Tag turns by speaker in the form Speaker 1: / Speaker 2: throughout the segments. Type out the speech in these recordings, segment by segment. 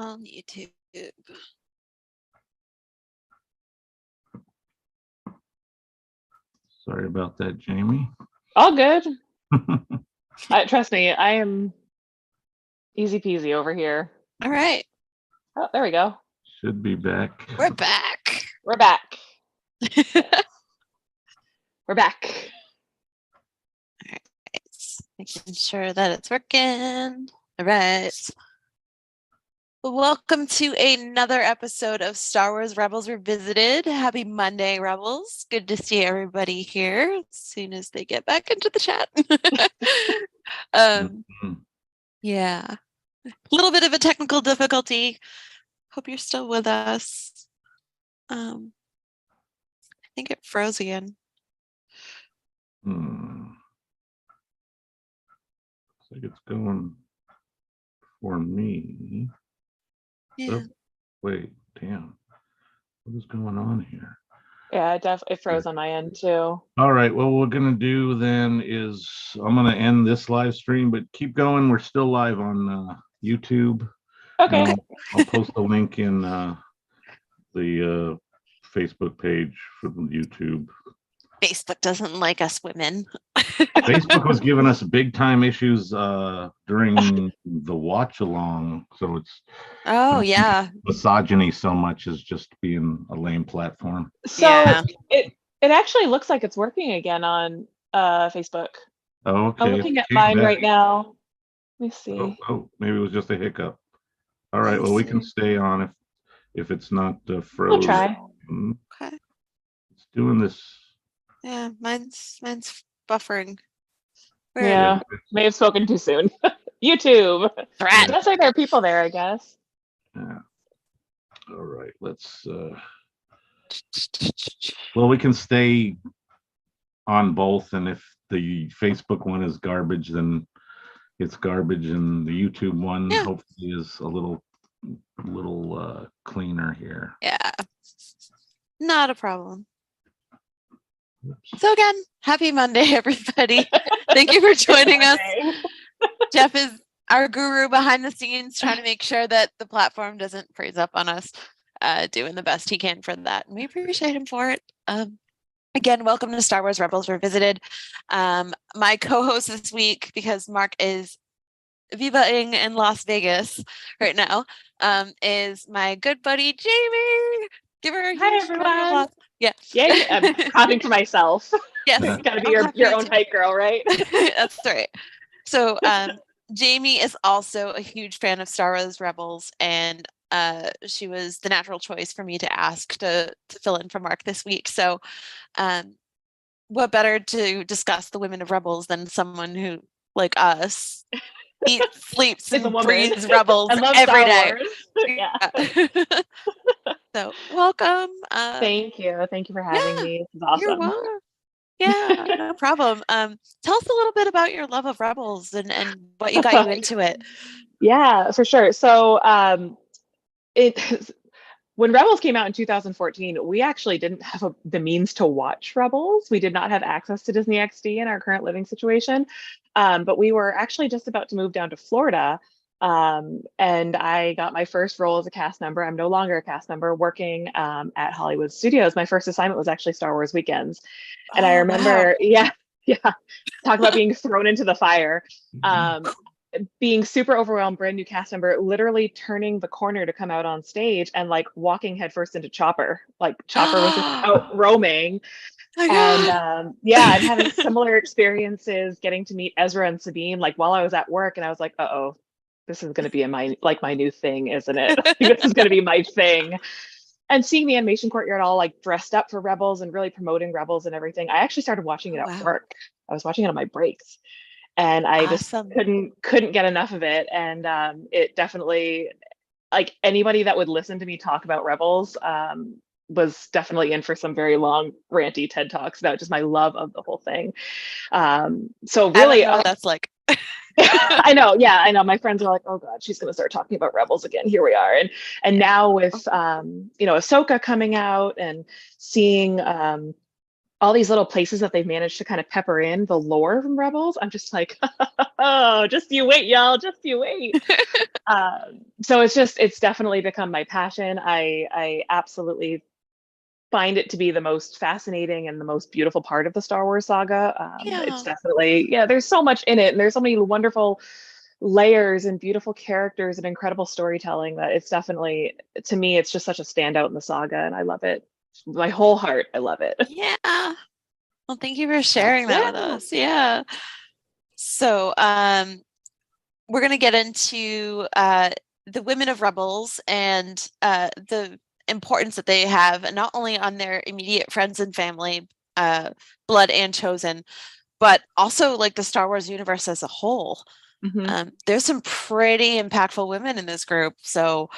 Speaker 1: on YouTube.
Speaker 2: Sorry about that, Jamie.
Speaker 3: All good. Trust me, I am easy peasy over here.
Speaker 1: All right.
Speaker 3: Oh, there we go.
Speaker 2: Should be back.
Speaker 1: We're back.
Speaker 3: We're back. We're back.
Speaker 1: All right. Making sure that it's working. All right. Welcome to another episode of Star Wars Rebels Revisited. Happy Monday, Rebels. Good to see everybody here as soon as they get back into the chat. Yeah. A little bit of a technical difficulty. Hope you're still with us. I think it froze again.
Speaker 2: Looks like it's going for me.
Speaker 1: Yeah.
Speaker 2: Oh, wait, damn. What is going on here?
Speaker 3: Yeah, it froze on my end too.
Speaker 2: All right, well, what we're going to do then is I'm going to end this live stream, but keep going. We're still live on YouTube.
Speaker 3: Okay.
Speaker 2: I'll post the link in the Facebook page for YouTube.
Speaker 1: Facebook doesn't like us women.
Speaker 2: Facebook was giving us big time issues during the watch along, so it's misogyny so much as just being a lame platform.
Speaker 3: So
Speaker 1: yeah.
Speaker 3: it actually looks like it's working again on Facebook.
Speaker 2: Oh, okay.
Speaker 3: I'm looking at mine right now. Let me see.
Speaker 2: Oh, maybe it was just a hiccup. All right, well, we can stay on if it's not frozen.
Speaker 3: We'll try.
Speaker 1: Okay.
Speaker 2: It's doing this.
Speaker 1: Yeah, mine's buffering.
Speaker 3: Weird. Yeah, may have spoken too soon. YouTube.
Speaker 1: Threat.
Speaker 3: That's why there are people there, I guess.
Speaker 2: Yeah. All right, let's. Well, we can stay on both, and if the Facebook one is garbage, then it's garbage, and the YouTube one hopefully is a little cleaner here.
Speaker 1: Yeah, not a problem.
Speaker 2: Oops.
Speaker 1: So again, happy Monday, everybody. Thank you for joining us. Jeff is our guru behind the scenes, trying to make sure that the platform doesn't freeze up on us, doing the best he can for that. And we appreciate him for it. Again, welcome to Star Wars Rebels Revisited. My co-host this week, because Mark is vivaing in Las Vegas right now, is my good buddy, Jamie. Give her a huge round of applause. Yeah.
Speaker 3: Yeah, I'm clapping for myself.
Speaker 1: Yes.
Speaker 3: Gotta be your own hype girl, right?
Speaker 1: That's right. So Jamie is also a huge fan of Star Wars Rebels, and she was the natural choice for me to ask to fill in for Mark this week. So what better to discuss the women of Rebels than someone who, like us, eats, sleeps, and breathes Rebels every day.
Speaker 3: Yeah.
Speaker 1: So welcome.
Speaker 3: Thank you for having me. This is awesome.
Speaker 1: You're welcome. Yeah, no problem. Tell us a little bit about your love of Rebels and what you got you into it.
Speaker 3: Yeah, for sure. So when Rebels came out in 2014, we actually didn't have the means to watch Rebels. We did not have access to Disney XD in our current living situation. But we were actually just about to move down to Florida. And I got my first role as a cast member. I'm no longer a cast member, working at Hollywood Studios. My first assignment was actually Star Wars Weekends. And I remember, talk about being thrown into the fire. Being super overwhelmed, brand new cast member, literally turning the corner to come out on stage and like walking headfirst into Chopper. Like Chopper was just out roaming. And I'm having similar experiences, getting to meet Ezra and Sabine like while I was at work, and I was like, uh-oh, this is going to be my new thing, isn't it? This is going to be my thing. And seeing the animation courtyard all like dressed up for Rebels and really promoting Rebels and everything, I actually started watching it at work. I was watching it on my breaks, and I just couldn't get enough of it. And it definitely, like, anybody that would listen to me talk about Rebels was definitely in for some very long ranty TED Talks about just my love of the whole thing. So really,
Speaker 1: I don't know what that's like.
Speaker 3: I know. My friends are like, oh God, she's going to start talking about Rebels again. Here we are. And now with, Ahsoka coming out and seeing all these little places that they've managed to kind of pepper in the lore from Rebels, I'm just like, oh, just you wait, y'all, just you wait. So it's definitely become my passion. I absolutely find it to be the most fascinating and the most beautiful part of the Star Wars saga. It's
Speaker 1: Yeah.
Speaker 3: definitely, yeah, there's so much in it, and there's so many wonderful layers and beautiful characters and incredible storytelling that it's definitely, to me, it's just such a standout in the saga, and I love it. My whole heart, I love it.
Speaker 1: Yeah. Well, thank you for sharing that with
Speaker 3: Yeah.
Speaker 1: us. Yeah. So, we're going to get into the women of Rebels and the importance that they have, not only on their immediate friends and family, blood and chosen, but also like the Star Wars universe as a whole. There's some pretty impactful women in this group. So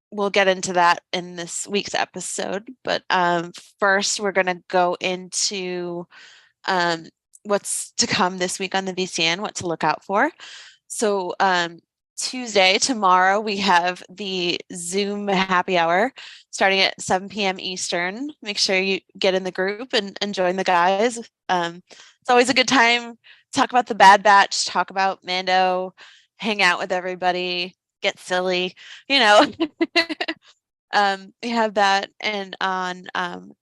Speaker 1: we'll get into that in this week's episode. But first, we're going to go into what's to come this week on the VCN, what to look out for. So Tuesday, tomorrow, we have the Zoom happy hour starting at 7 p.m. Eastern. Make sure you get in the group and join the guys. It's always a good time to talk about the Bad Batch, talk about Mando, hang out with everybody, get silly, you know. We have that. And on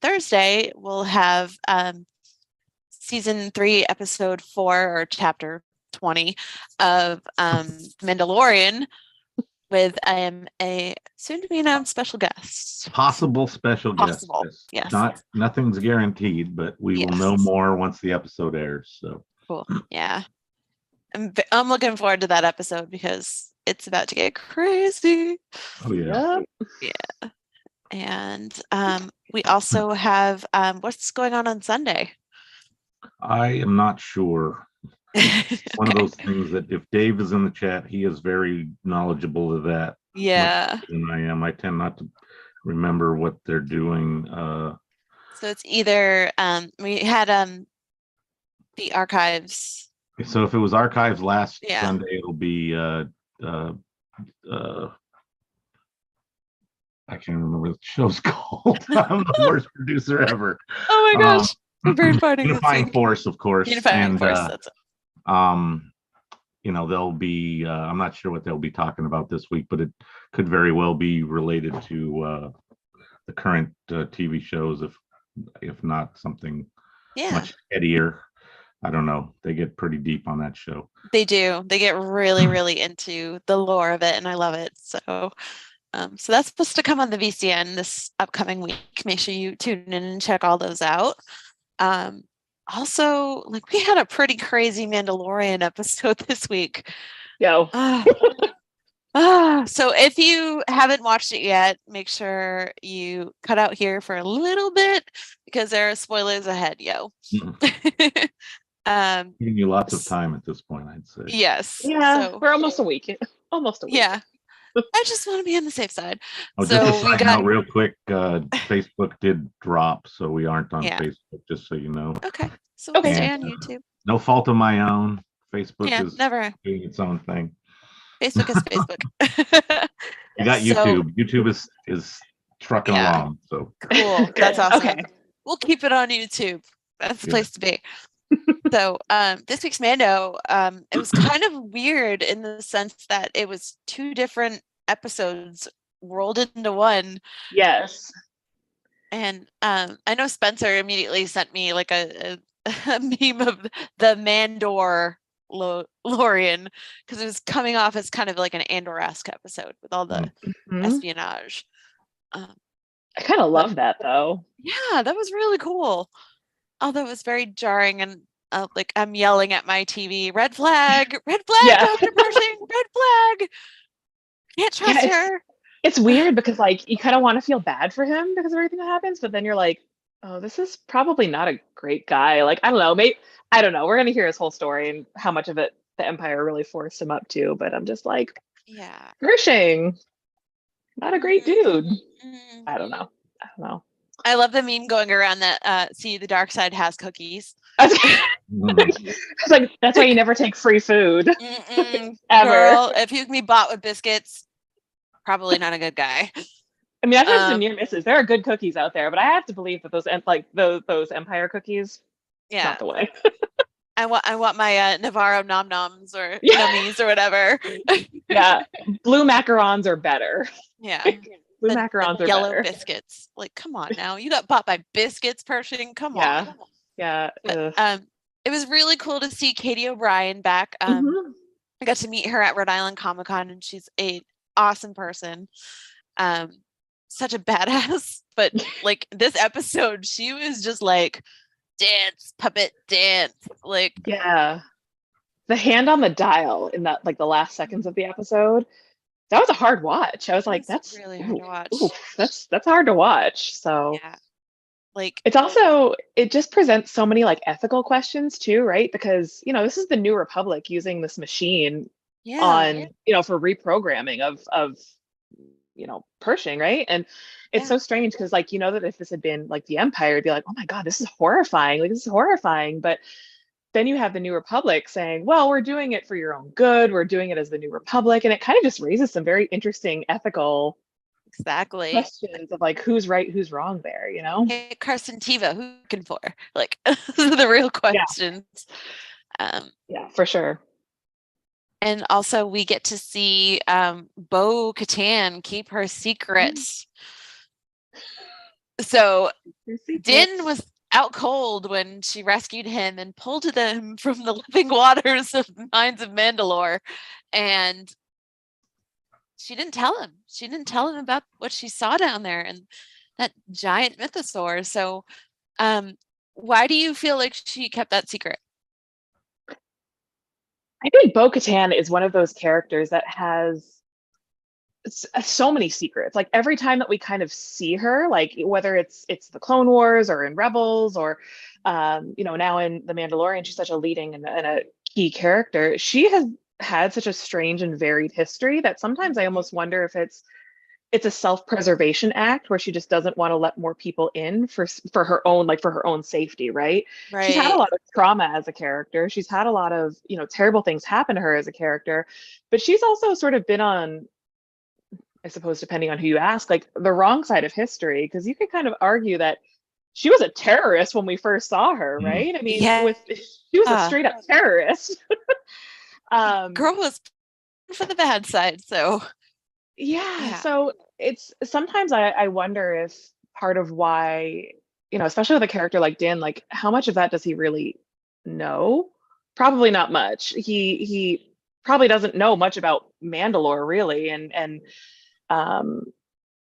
Speaker 1: Thursday, we'll have season 3, episode 4, or chapter 20 of Mandalorian with a soon to be announced special guest.
Speaker 2: Possible special guest.
Speaker 1: Possible, yes.
Speaker 2: Nothing's guaranteed, but we will know more once the episode airs. So
Speaker 1: cool. Yeah. I'm looking forward to that episode because it's about to get crazy.
Speaker 2: Oh yeah.
Speaker 1: Yeah. And we also have what's going on Sunday?
Speaker 2: I am not sure. One of those things that if Dave is in the chat, he is very knowledgeable of that.
Speaker 1: Yeah.
Speaker 2: Than I am. I tend not to remember what they're doing.
Speaker 1: So it's either we had the archives.
Speaker 2: So if it was archives last Sunday, it'll be I can't remember what the show's called. I'm the worst producer ever.
Speaker 1: Oh my gosh.
Speaker 2: Unifying Force, of course.
Speaker 1: Unifying Force, that's it.
Speaker 2: You know, they'll be I'm not sure what they'll be talking about this week, but it could very well be related to the current TV shows, if not something much headier. I don't know. They get pretty deep on that show.
Speaker 1: They do. They get really, really into the lore of it, and I love it. So so that's supposed to come on the VCN this upcoming week. Make sure you tune in and check all those out. Also, like, we had a pretty crazy Mandalorian episode this week.
Speaker 3: So
Speaker 1: if you haven't watched it yet, make sure you cut out here for a little bit because there are spoilers ahead, yo.
Speaker 2: Giving you lots of time at this point, I'd say.
Speaker 1: Yes.
Speaker 3: Yeah, so, we're almost a week.
Speaker 1: Yeah. I just want to be on the safe side.
Speaker 2: Oh, so just a side note, real quick, Facebook did drop, so we aren't on Facebook, just so you know.
Speaker 1: Okay. So we'll stay on YouTube.
Speaker 2: No fault of my own. Facebook is
Speaker 1: never
Speaker 2: doing its own thing.
Speaker 1: Facebook is Facebook.
Speaker 2: You got YouTube. YouTube is trucking along. So
Speaker 1: cool. That's awesome.
Speaker 3: Okay.
Speaker 1: We'll keep it on YouTube. That's the place to be. So this week's Mando, it was kind of weird in the sense that it was 2 different episodes rolled into one.
Speaker 3: Yes.
Speaker 1: And I know Spencer immediately sent me like a meme of the Mandor Lorian, because it was coming off as kind of like an Andor-esque episode with all the espionage.
Speaker 3: I kind of love that though.
Speaker 1: Yeah, that was really cool. Although it was very jarring, and like I'm yelling at my TV, red flag, Dr. Pershing, red flag. Can't trust her.
Speaker 3: It's weird because like you kind of want to feel bad for him because of everything that happens, but then you're like, oh, this is probably not a great guy. Like, I don't know, I don't know. We're gonna hear his whole story and how much of it the Empire really forced him up to, but I'm just like, Pershing, not a great dude. I don't know.
Speaker 1: I love the meme going around that see, the dark side has cookies.
Speaker 3: It's like, that's why you never take free food.
Speaker 1: Ever. Girl, if you can be bought with biscuits, probably not a good guy.
Speaker 3: I mean, I've had some near misses. There are good cookies out there, but I have to believe that those Empire cookies, not the way.
Speaker 1: I want my Navarro nom noms or
Speaker 3: Yeah.
Speaker 1: nummies or whatever.
Speaker 3: Yeah, blue macarons are better.
Speaker 1: Yeah.
Speaker 3: Blue
Speaker 1: The
Speaker 3: macarons are
Speaker 1: yellow
Speaker 3: better.
Speaker 1: biscuits. Like, come on now. You got bought by biscuits, Pershing. Come
Speaker 3: Yeah.
Speaker 1: on.
Speaker 3: Yeah.
Speaker 1: But it was really cool to see Katie O'Brien back.
Speaker 3: Mhm.
Speaker 1: I got to meet her at Rhode Island Comic Con, and she's a awesome person. Such a badass. But like this episode, she was just like dance, puppet dance. Like,
Speaker 3: Yeah. The hand on the dial in that, like the last seconds of the episode, that was a hard watch. I was like, that's
Speaker 1: really hard to watch.
Speaker 3: That's hard to watch. So
Speaker 1: yeah. Like
Speaker 3: it's also, it just presents so many like ethical questions too, right? Because, this is the New Republic using this machine on, for reprogramming of Pershing, right? And it's so strange because like, that if this had been like the Empire, it'd be like, oh my God, this is horrifying. Like, this is horrifying. But then you have the New Republic saying, well, we're doing it for your own good. We're doing it as the New Republic. And it kind of just raises some very interesting ethical questions of like, who's right, who's wrong there,
Speaker 1: Hey, Carson Tiva, who you looking for? Like, the real questions.
Speaker 3: Yeah, for sure.
Speaker 1: And also we get to see Bo Katan keep her secrets. So Din was out cold when she rescued him and pulled them from the living waters of the mines of Mandalore. And she didn't tell him. She didn't tell him about what she saw down there and that giant mythosaur. So why do you feel like she kept that secret?
Speaker 3: I think Bo-Katan is one of those characters that has so many secrets. Like every time that we kind of see her, like whether it's the Clone Wars or in Rebels or now in The Mandalorian, she's such a leading and a key character. She has had such a strange and varied history that sometimes I almost wonder if it's a self-preservation act where she just doesn't want to let more people in for her own safety, right? She's had a lot of trauma as a character. She's had a lot of, terrible things happen to her as a character, but she's also sort of been on, I suppose, depending on who you ask, like the wrong side of history, because you could kind of argue that she was a terrorist when we first saw her, right? I mean, she was a straight up terrorist.
Speaker 1: Girl was for the bad side, so
Speaker 3: so it's sometimes I wonder if part of why, especially with a character like Din, like how much of that does he really know? Probably not much. He probably doesn't know much about Mandalore really, and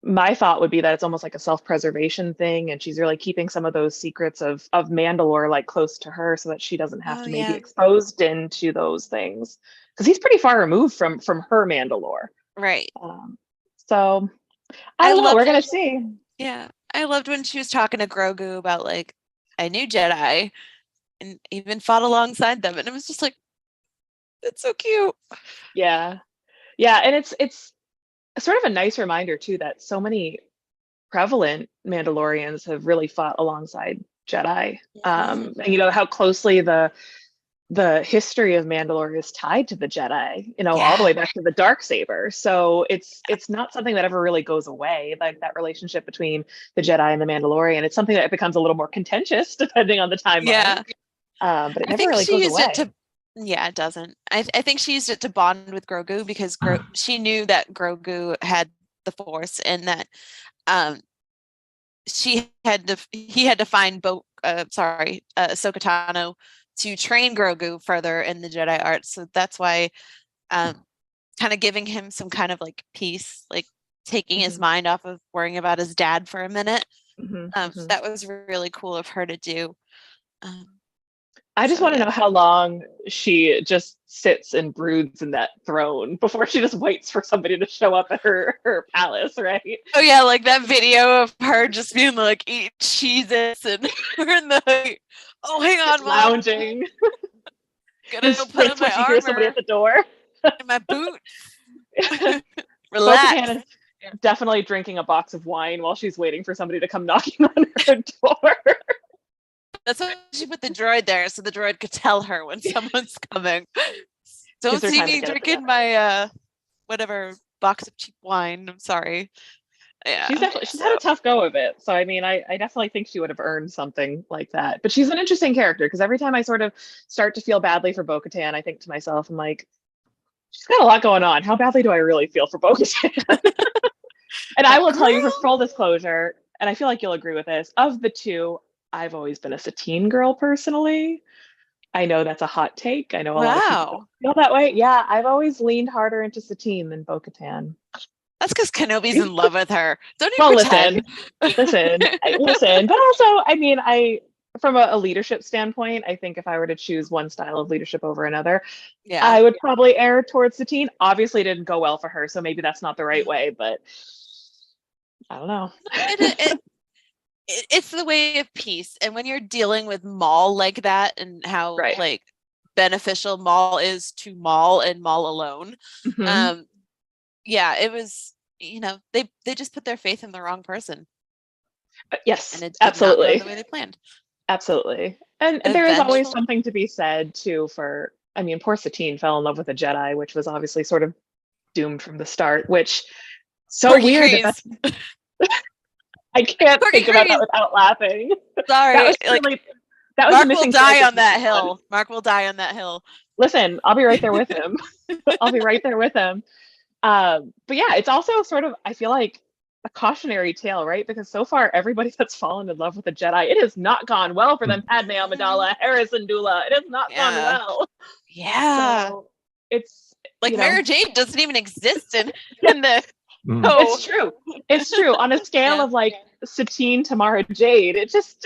Speaker 3: my thought would be that it's almost like a self-preservation thing, and she's really keeping some of those secrets of Mandalore like close to her so that she doesn't have to maybe expose Din to those things, because he's pretty far removed from her Mandalore.
Speaker 1: Right.
Speaker 3: So I don't know. We're gonna see.
Speaker 1: Yeah, I loved when she was talking to Grogu about like, I knew Jedi, and even fought alongside them, and it was just like, it's so cute.
Speaker 3: Yeah, and it's sort of a nice reminder too that so many prevalent Mandalorians have really fought alongside Jedi, and how closely the history of Mandalore is tied to the Jedi, all the way back to the Darksaber. So it's not something that ever really goes away, like that relationship between the Jedi and the Mandalorian. It's something that becomes a little more contentious depending on the timeline.
Speaker 1: Yeah.
Speaker 3: But it never really goes away.
Speaker 1: It doesn't. I think she used it to bond with Grogu because she knew that Grogu had the Force and that he had to find Ahsoka Tano to train Grogu further in the Jedi arts. So that's why kind of giving him some kind of like peace, like taking his mind off of worrying about his dad for a minute. That was really cool of her to do.
Speaker 3: I just want to know how long she just sits and broods in that throne before she just waits for somebody to show up at her palace, right?
Speaker 1: Oh yeah, like that video of her just being like eat cheeses and we're in the hang on,
Speaker 3: lounging.
Speaker 1: Gonna go put on my armor.
Speaker 3: Somebody at the door.
Speaker 1: In my boot. Relax.
Speaker 3: Definitely drinking a box of wine while she's waiting for somebody to come knocking on her door.
Speaker 1: That's why she put the droid there, so the droid could tell her when someone's coming. Don't see me drinking my whatever box of cheap wine. I'm sorry. Yeah.
Speaker 3: She's had a tough go of it. So I mean, I definitely think she would have earned something like that. But she's an interesting character because every time I sort of start to feel badly for Bo-Katan, I think to myself, I'm like, she's got a lot going on. How badly do I really feel for Bo-Katan? And I will tell you for full disclosure, and I feel like you'll agree with this, of the two, I've always been a Satine girl personally. I know that's a hot take. I know a lot of people don't feel that way. Yeah, I've always leaned harder into Satine than Bo-Katan.
Speaker 1: That's because Kenobi's in love with her. Don't even
Speaker 3: Well,
Speaker 1: pretend.
Speaker 3: listen. But also, I mean, from a leadership standpoint, I think if I were to choose one style of leadership over another,
Speaker 1: Yeah.
Speaker 3: I would probably err towards Satine. Obviously, it didn't go well for her, so maybe that's not the right way, but I don't know.
Speaker 1: It's the way of peace. And when you're dealing with Maul like that and how
Speaker 3: Right.
Speaker 1: like beneficial Maul is to Maul and Maul alone,
Speaker 3: Mhm.
Speaker 1: yeah, it was, they just put their faith in the wrong person.
Speaker 3: Yes,
Speaker 1: And it did not go
Speaker 3: absolutely.
Speaker 1: the way they planned.
Speaker 3: Absolutely. And there is always something to be said too for, I mean, poor Satine fell in love with a Jedi, which was obviously sort of doomed from the start, which so
Speaker 1: Porky
Speaker 3: weird
Speaker 1: Grease.
Speaker 3: I can't
Speaker 1: Porky
Speaker 3: think about that
Speaker 1: Grease.
Speaker 3: without laughing.
Speaker 1: Sorry.
Speaker 3: That was
Speaker 1: Like,
Speaker 3: truly, that was
Speaker 1: Mark
Speaker 3: a
Speaker 1: will
Speaker 3: missing
Speaker 1: die
Speaker 3: character
Speaker 1: on that
Speaker 3: from this one.
Speaker 1: hill. Mark will die on that hill.
Speaker 3: Listen, I'll be right there with him. I'll be right there with him. But yeah, it's also sort of, I feel like, a cautionary tale, right? Because so far, everybody that's fallen in love with a Jedi, it has not gone well for them. Padme Amidala, Harrison Dula, it has not gone well.
Speaker 1: Yeah.
Speaker 3: So it's
Speaker 1: like Mara Jade doesn't even exist in the.
Speaker 3: It's true. It's true. On a scale of like Satine to Mara Jade, it just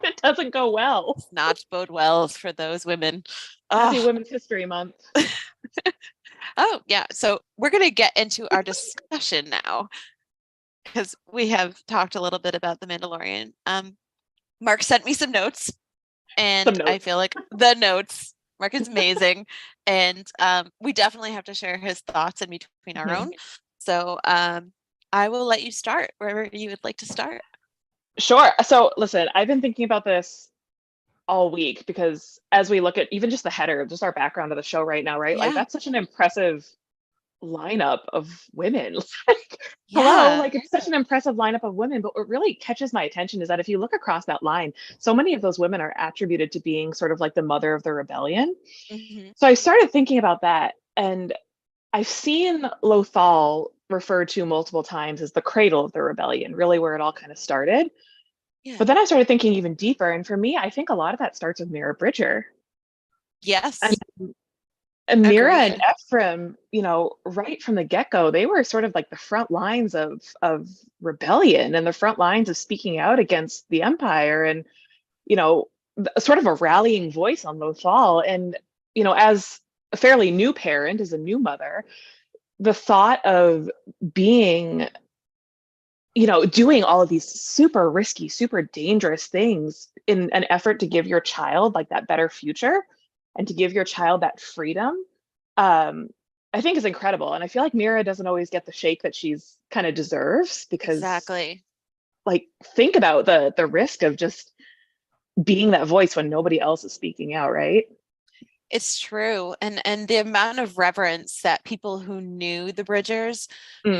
Speaker 3: it doesn't go well.
Speaker 1: It's not bode well for those women.
Speaker 3: Happy Women's History Month.
Speaker 1: Oh, yeah. So we're going to get into our discussion now because we have talked a little bit about The Mandalorian. Mark sent me some notes and I feel like the notes, Mark is amazing. And we definitely have to share his thoughts in between our own. So I will let you start wherever you would like to start.
Speaker 3: Sure. So listen, I've been thinking about this all week because as we look at even just the header, just our background of the show right now, right?
Speaker 1: Yeah.
Speaker 3: Like that's such an impressive lineup of women. Like, hello, like it's such an impressive lineup of women. But what really catches my attention is that if you look across that line, so many of those women are attributed to being sort of like the mother of the rebellion. So I started thinking about that, and I've seen Lothal referred to multiple times as the cradle of the rebellion, really where it all kind of started. Yeah. But then I started thinking even deeper. And for me, I think a lot of that starts with Mira Bridger.
Speaker 1: Yes.
Speaker 3: And Mira and Ephraim, right from the get-go, they were sort of like the front lines of rebellion and the front lines of speaking out against the Empire and, sort of a rallying voice on Lothal. And, as a fairly new parent, as a new mother, the thought of being doing all of these super risky, super dangerous things in an effort to give your child like that better future and to give your child that freedom, I think is incredible. And I feel like Mira doesn't always get the shake that she's kind of deserves because like think about the risk of just being that voice when nobody else is speaking out, right?
Speaker 1: It's true. And the amount of reverence that people who knew the Bridgers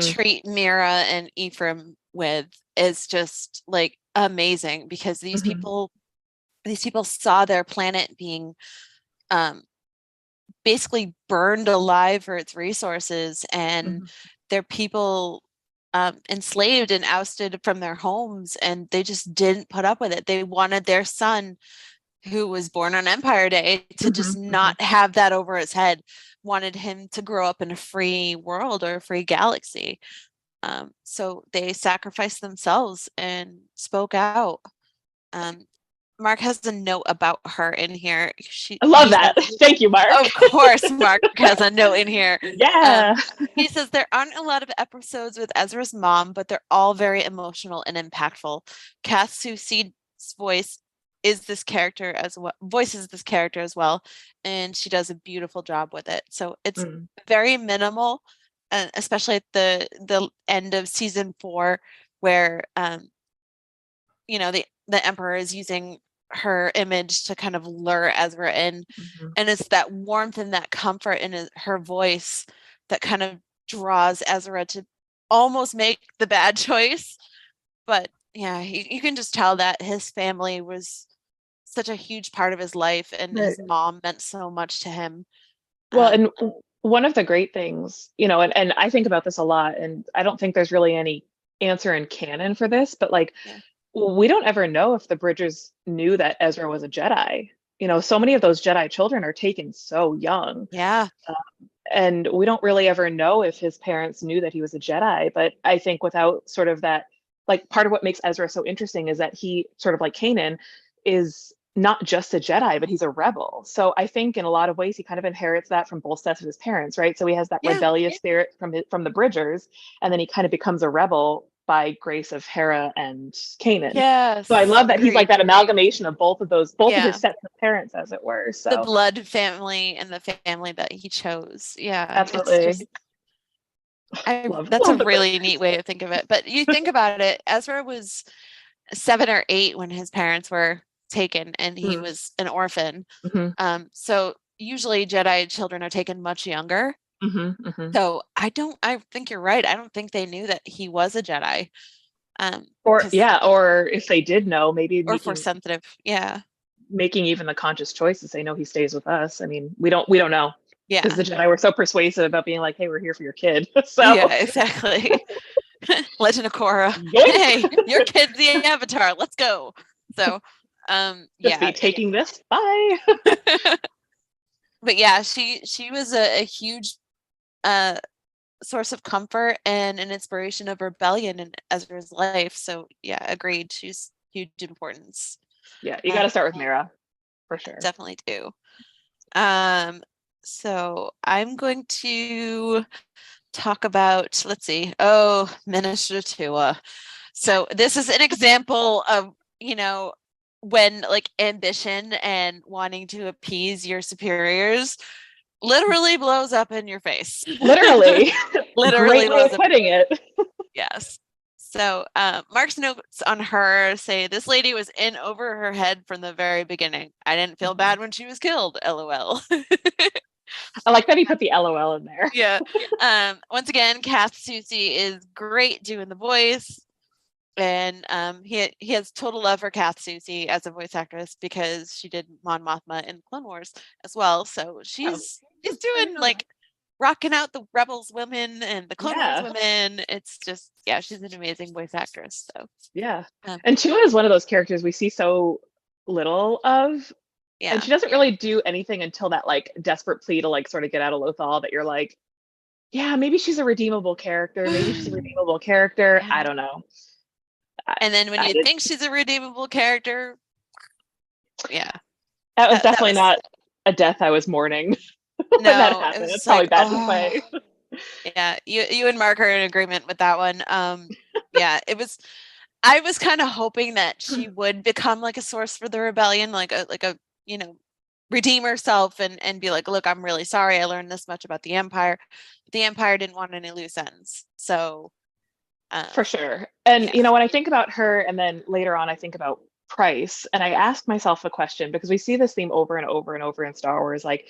Speaker 1: treat Mira and Ephraim with is just like amazing because these people saw their planet being basically burned alive for its resources and their people enslaved and ousted from their homes, and they just didn't put up with it. They wanted their son, who was born on Empire Day, to just not have that over his head, wanted him to grow up in a free world or a free galaxy. So they sacrificed themselves and spoke out. Mark has a note about her in here.
Speaker 3: I love that. Thank you, Mark.
Speaker 1: Of course, Mark has a note in here.
Speaker 3: Yeah.
Speaker 1: He says there aren't a lot of episodes with Ezra's mom, but they're all very emotional and impactful. Cass Suseed's voices this character as well, and she does a beautiful job with it. So it's very minimal, especially at the end of season 4, where the Emperor is using her image to kind of lure Ezra in, and it's that warmth and that comfort in her voice that kind of draws Ezra to almost make the bad choice. But yeah, you can just tell that his family was such a huge part of his life, and his mom meant so much to him.
Speaker 3: Well, and one of the great things, and I think about this a lot, and I don't think there's really any answer in canon for this, but like, we don't ever know if the Bridgers knew that Ezra was a Jedi. So many of those Jedi children are taken so young.
Speaker 1: Yeah.
Speaker 3: And we don't really ever know if his parents knew that he was a Jedi. But I think without sort of that, like, part of what makes Ezra so interesting is that he, sort of like Kanan, is not just a Jedi, but he's a rebel. So I think in a lot of ways he kind of inherits that from both sets of his parents, right? So he has that rebellious spirit from the Bridgers, and then he kind of becomes a rebel by grace of Hera and Kanan.
Speaker 1: Yes.
Speaker 3: So I love that he's like that amalgamation of both of his sets of parents, as it were. So
Speaker 1: the blood family and the family that he chose. Yeah.
Speaker 3: Absolutely.
Speaker 1: That's a really neat way to think of it. But you think about it, Ezra was 7 or 8 when his parents were taken, and he was an orphan. So usually Jedi children are taken much younger. So I think you're right. I don't think they knew that he was a Jedi.
Speaker 3: Or if they did know, maybe
Speaker 1: force sensitive. Yeah.
Speaker 3: Making even the conscious choice to say, no, he stays with us. I mean, we don't know.
Speaker 1: Yeah.
Speaker 3: Because the Jedi were so persuasive about being like, hey, we're here for your kid. So
Speaker 1: yeah, exactly. Legend of Korra. Hey, your kid's the Avatar. Let's go. So
Speaker 3: be taking this. Bye.
Speaker 1: But yeah, she was a huge source of comfort and an inspiration of rebellion in Ezra's life. So yeah, agreed. She's huge importance.
Speaker 3: Yeah, you got to start with Mira, for sure.
Speaker 1: Definitely do. So I'm going to talk about, let's see. Oh, Minister Tua. So this is an example of, when like ambition and wanting to appease your superiors literally blows up in your face.
Speaker 3: Literally.
Speaker 1: Literally
Speaker 3: Great way of putting it.
Speaker 1: Yes. So Mark's notes on her say, this lady was in over her head from the very beginning. I didn't feel bad when she was killed. LOL.
Speaker 3: I like that he put the LOL in there.
Speaker 1: Yeah. Once again, Kath Soucie is great doing the voice. And he has total love for Kath Soucie as a voice actress because she did Mon Mothma in Clone Wars as well. So she's doing like rocking out the Rebels women and the Clone Wars women. It's just, she's an amazing voice actress. So
Speaker 3: and Tua is one of those characters we see so little of. And she doesn't really do anything until that like desperate plea to like sort of get out of Lothal that you're like, yeah, maybe she's a redeemable character. Maybe she's a redeemable character. I don't know.
Speaker 1: And then when you think she's a redeemable character,
Speaker 3: that was definitely not a death I was mourning. When that happened. It's probably bad to say.
Speaker 1: Yeah, you and Mark are in agreement with that one. It was. I was kind of hoping that she would become like a source for the rebellion, like a redeem herself and be like, look, I'm really sorry. I learned this much about the Empire. The Empire didn't want any loose ends, so.
Speaker 3: For sure. And, when I think about her and then later on, I think about Price, and I ask myself a question because we see this theme over and over and over in Star Wars, like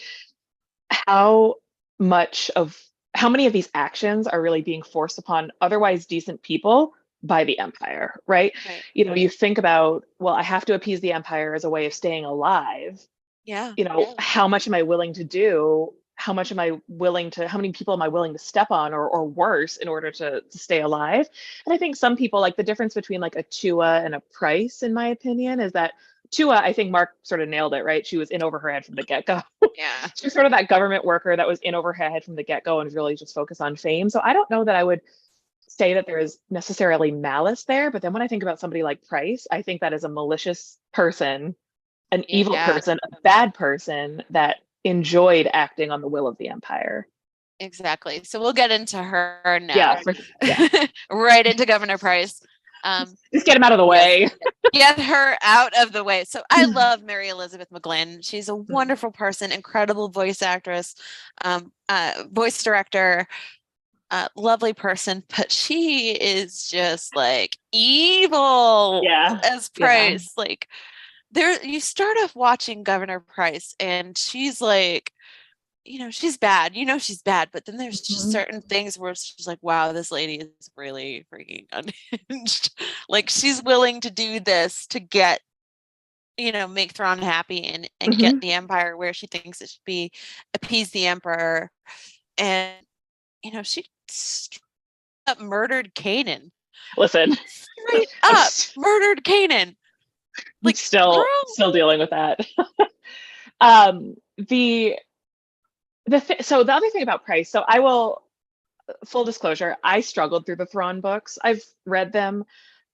Speaker 3: how many of these actions are really being forced upon otherwise decent people by the Empire, right? You think about, well, I have to appease the Empire as a way of staying alive. How much am I willing to do? How many people am I willing to step on or worse in order to stay alive? And I think some people, like the difference between like a Tua and a Price, in my opinion, is that Tua, I think Mark sort of nailed it, right? She was in over her head from the get-go.
Speaker 1: Yeah.
Speaker 3: She's sort of that government worker that was in over her head from the get-go and really just focused on fame. So I don't know that I would say that there is necessarily malice there. But then when I think about somebody like Price, I think that is a malicious person, an evil person, a bad person that enjoyed acting on the will of the Empire.
Speaker 1: Exactly. So we'll get into her now. Right into Governor Price.
Speaker 3: Just get him out of the way.
Speaker 1: Get her out of the way. So I love Mary Elizabeth McGlynn. She's a wonderful person, incredible voice actress, voice director, lovely person, but she is just like evil as Price. Like you start off watching Governor Price and she's like she's bad, she's bad, but then there's just
Speaker 3: Mhm.
Speaker 1: certain things where it's just like, wow, this lady is really freaking unhinged. Like, she's willing to do this to get, make Thrawn happy and get
Speaker 3: Mhm.
Speaker 1: the Empire where she thinks it should be, appease the Emperor. And, she straight up murdered Kanan.
Speaker 3: Listen,
Speaker 1: Straight
Speaker 3: I'm
Speaker 1: up murdered Kanan. Like,
Speaker 3: still
Speaker 1: girl.
Speaker 3: dealing with that. The so the other thing about Price, so I will, full disclosure, I struggled through the Thrawn books. I've read them.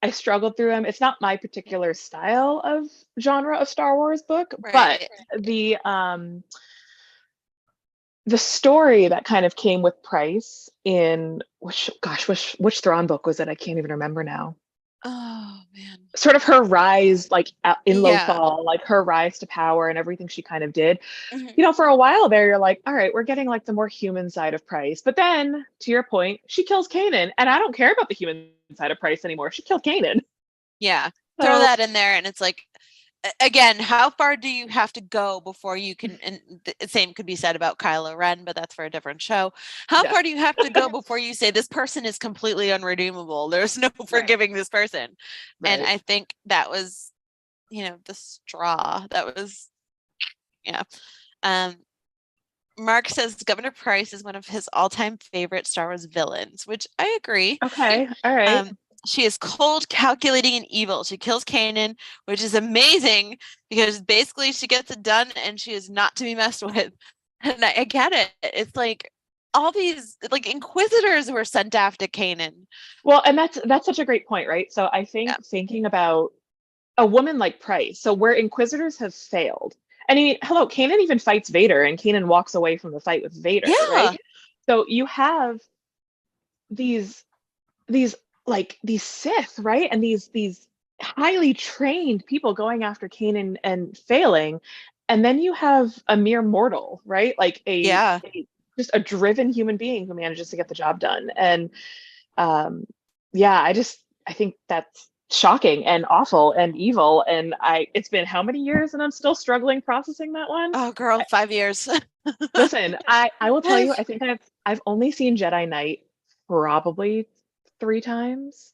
Speaker 3: I struggled through them. It's not my particular style of genre of Star Wars book, but
Speaker 1: Right.
Speaker 3: the story that kind of came with Price in which Thrawn book was it? I can't even remember now.
Speaker 1: Oh, man.
Speaker 3: Sort of her rise, like in
Speaker 1: Yeah.
Speaker 3: Lothal, like her rise to power and everything she kind of did.
Speaker 1: Mhm.
Speaker 3: For a while there, you're like, all right, we're getting like the more human side of Price. But then, to your point, she kills Kanan, and I don't care about the human side of Price anymore. She killed Kanan.
Speaker 1: Yeah. Throw that in there, and it's like, again, how far do you have to go before you can, and the same could be said about Kylo Ren, but that's for a different show. How
Speaker 3: Yeah.
Speaker 1: far do you have to go before you say this person is completely unredeemable? There's no forgiving this person. And
Speaker 3: Right.
Speaker 1: I think that was, the straw. That was, yeah. Mark says Governor Price is one of his all-time favorite Star Wars villains, which I agree.
Speaker 3: Okay. All right.
Speaker 1: She is cold, calculating, and evil. She kills Kanan, which is amazing because basically she gets it done and she is not to be messed with. And I get it. It's like all these like Inquisitors were sent after Kanan.
Speaker 3: Well, and that's such a great point, right? So I think
Speaker 1: Yeah.
Speaker 3: thinking about a woman like Price, so where Inquisitors have failed, and I mean, hello, Kanan even fights Vader, and Kanan walks away from the fight with Vader,
Speaker 1: Yeah.
Speaker 3: right? So you have these these Sith, right? And these highly trained people going after Kanan and failing. And then you have a mere mortal, right? Like
Speaker 1: Yeah.
Speaker 3: just a driven human being who manages to get the job done. And yeah, I think that's shocking and awful and evil. And it's been how many years and I'm still struggling processing that one?
Speaker 1: Oh, girl, 5 years.
Speaker 3: Listen, I will tell you, I think I've only seen Jedi Knight probably 3 times.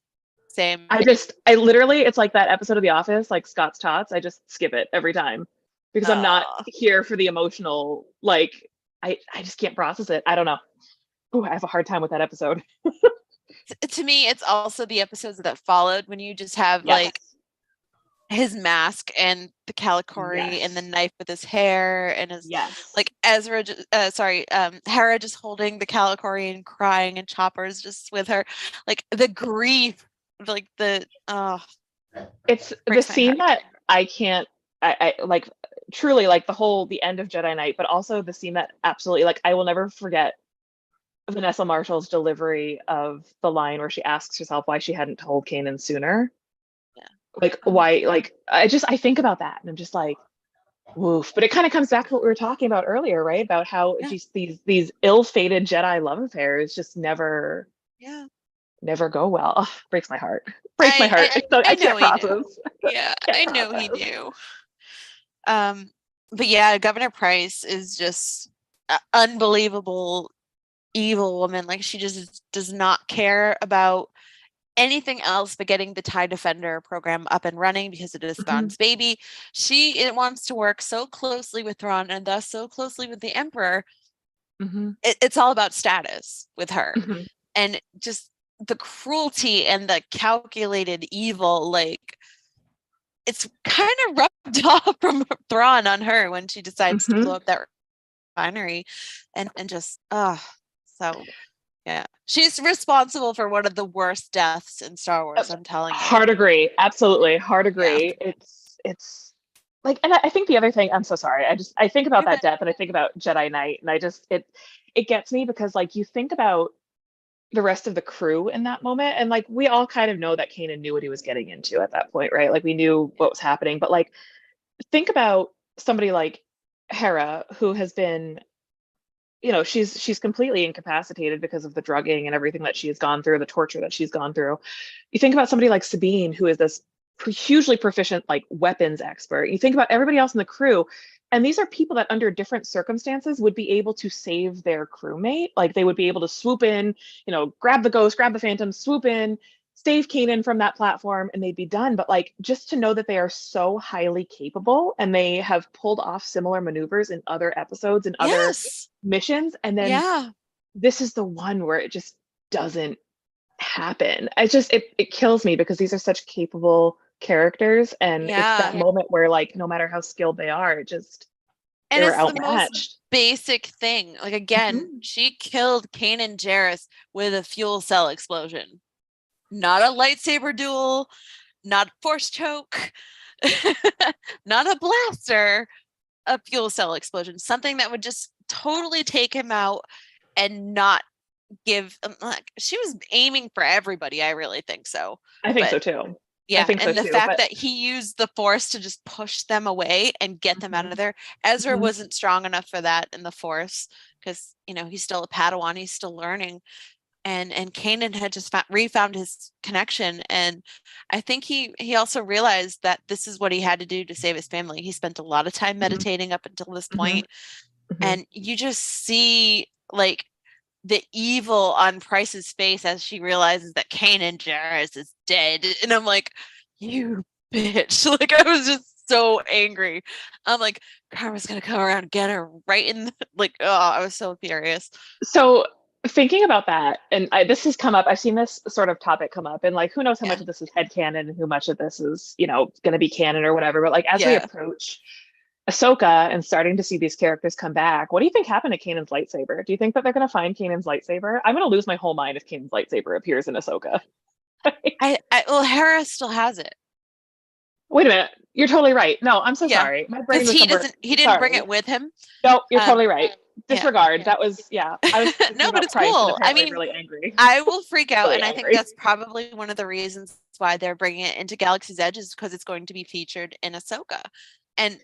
Speaker 1: Same.
Speaker 3: I literally, it's like that episode of The Office, like Scott's Tots. I just skip it every time because I'm not here for the emotional, like, I just can't process it. I don't know. Ooh, I have a hard time with that episode.
Speaker 1: To me, it's also the episodes that followed when you just have
Speaker 3: Yes.
Speaker 1: like his mask and the calicori and the knife with his hair and his like Hera just holding the calicori and crying and Chopper's just with her, like the grief, like
Speaker 3: it's the scene that I can't I like truly, like the end of Jedi Knight, but also the scene that absolutely, like, I will never forget Vanessa Marshall's delivery of the line where she asks herself why she hadn't told Kanan sooner. Like, why, like, I think about that and I'm just like, woof. But it kind of comes back to what we were talking about earlier, right? About how just these ill-fated Jedi love affairs just never go well. Ugh, breaks my heart. Breaks my heart. I can't process.
Speaker 1: Yeah, I know he knew. But yeah, Governor Price is just an unbelievable evil woman. Like, she just does not care about anything else but getting the TIE Defender program up and running because it is Thrawn's baby. It wants to work so closely with Thrawn and thus so closely with the Emperor. It's all about status with her. And just the cruelty and the calculated evil, like, it's kind of rubbed off from Thrawn on her when she decides to blow up that refinery and just so yeah, she's responsible for one of the worst deaths in Star Wars. I'm telling you.
Speaker 3: Hard agree. Absolutely. Hard agree. Yeah. It's like, and I think the other thing, I'm so sorry. I think about that death and I think about Jedi Knight and it gets me because, like, you think about the rest of the crew in that moment. And, like, we all kind of know that Kanan knew what he was getting into at that point, right? Like, we knew what was happening, but, like, think about somebody like Hera, who has been, she's completely incapacitated because of the drugging and everything that she has gone through, the torture that she's gone through. You think about somebody like Sabine, who is this hugely proficient, like, weapons expert. You think about everybody else in the crew. And these are people that under different circumstances would be able to save their crewmate. Like they would be able to swoop in, grab the ghost, grab the phantom, swoop in, save Kanan from that platform, and they'd be done. But like just to know that they are so highly capable and they have pulled off similar maneuvers in other episodes and other
Speaker 1: Yes.
Speaker 3: missions. And then
Speaker 1: Yeah.
Speaker 3: this is the one where it just doesn't happen. It kills me because these are such capable characters, and it's that
Speaker 1: Yeah.
Speaker 3: moment where like no matter how skilled they are,
Speaker 1: And
Speaker 3: they were
Speaker 1: it's the
Speaker 3: outmatched.
Speaker 1: most basic thing. Like again, she killed Kanan Jarrus with a fuel cell explosion. Not a lightsaber duel, not force choke, not a blaster, a fuel cell explosion. Something that would just totally take him out and not give like she was aiming for everybody. I really think so.
Speaker 3: I think
Speaker 1: But
Speaker 3: so too.
Speaker 1: yeah,
Speaker 3: I think
Speaker 1: and
Speaker 3: so
Speaker 1: the
Speaker 3: too.
Speaker 1: fact
Speaker 3: But
Speaker 1: that he used the force to just push them away and get them out of there. Ezra wasn't strong enough for that in the force because he's still a Padawan, he's still learning. And Kanan had just refound his connection, and I think he also realized that this is what he had to do to save his family. He spent a lot of time meditating up until this point, and you just see like the evil on Price's face as she realizes that Kanan Jarrus is dead. And I'm like, you bitch. Like, I was just so angry. I'm like, Karma's going to come around and get her right in the, like, oh, I was so furious.
Speaker 3: So thinking about that, and this has come up, I've seen this sort of topic come up, and like, who knows how much of this is headcanon and who much of this is, going to be canon or whatever. But like, as we approach Ahsoka and starting to see these characters come back, what do you think happened to Kanan's lightsaber? Do you think that they're going to find Kanan's lightsaber? I'm going to lose my whole mind if Kanan's lightsaber appears in Ahsoka.
Speaker 1: Well, Hera still has it.
Speaker 3: Wait a minute. You're totally right. No, I'm so sorry. My brain was
Speaker 1: he didn't bring it with him.
Speaker 3: No, you're totally right. Disregard.
Speaker 1: Yeah.
Speaker 3: That was, I was
Speaker 1: no, but it's cool. I mean,
Speaker 3: really angry.
Speaker 1: I will freak out,
Speaker 3: Really
Speaker 1: and I
Speaker 3: angry.
Speaker 1: think that's probably one of the reasons why they're bringing it into Galaxy's Edge is because it's going to be featured in Ahsoka, and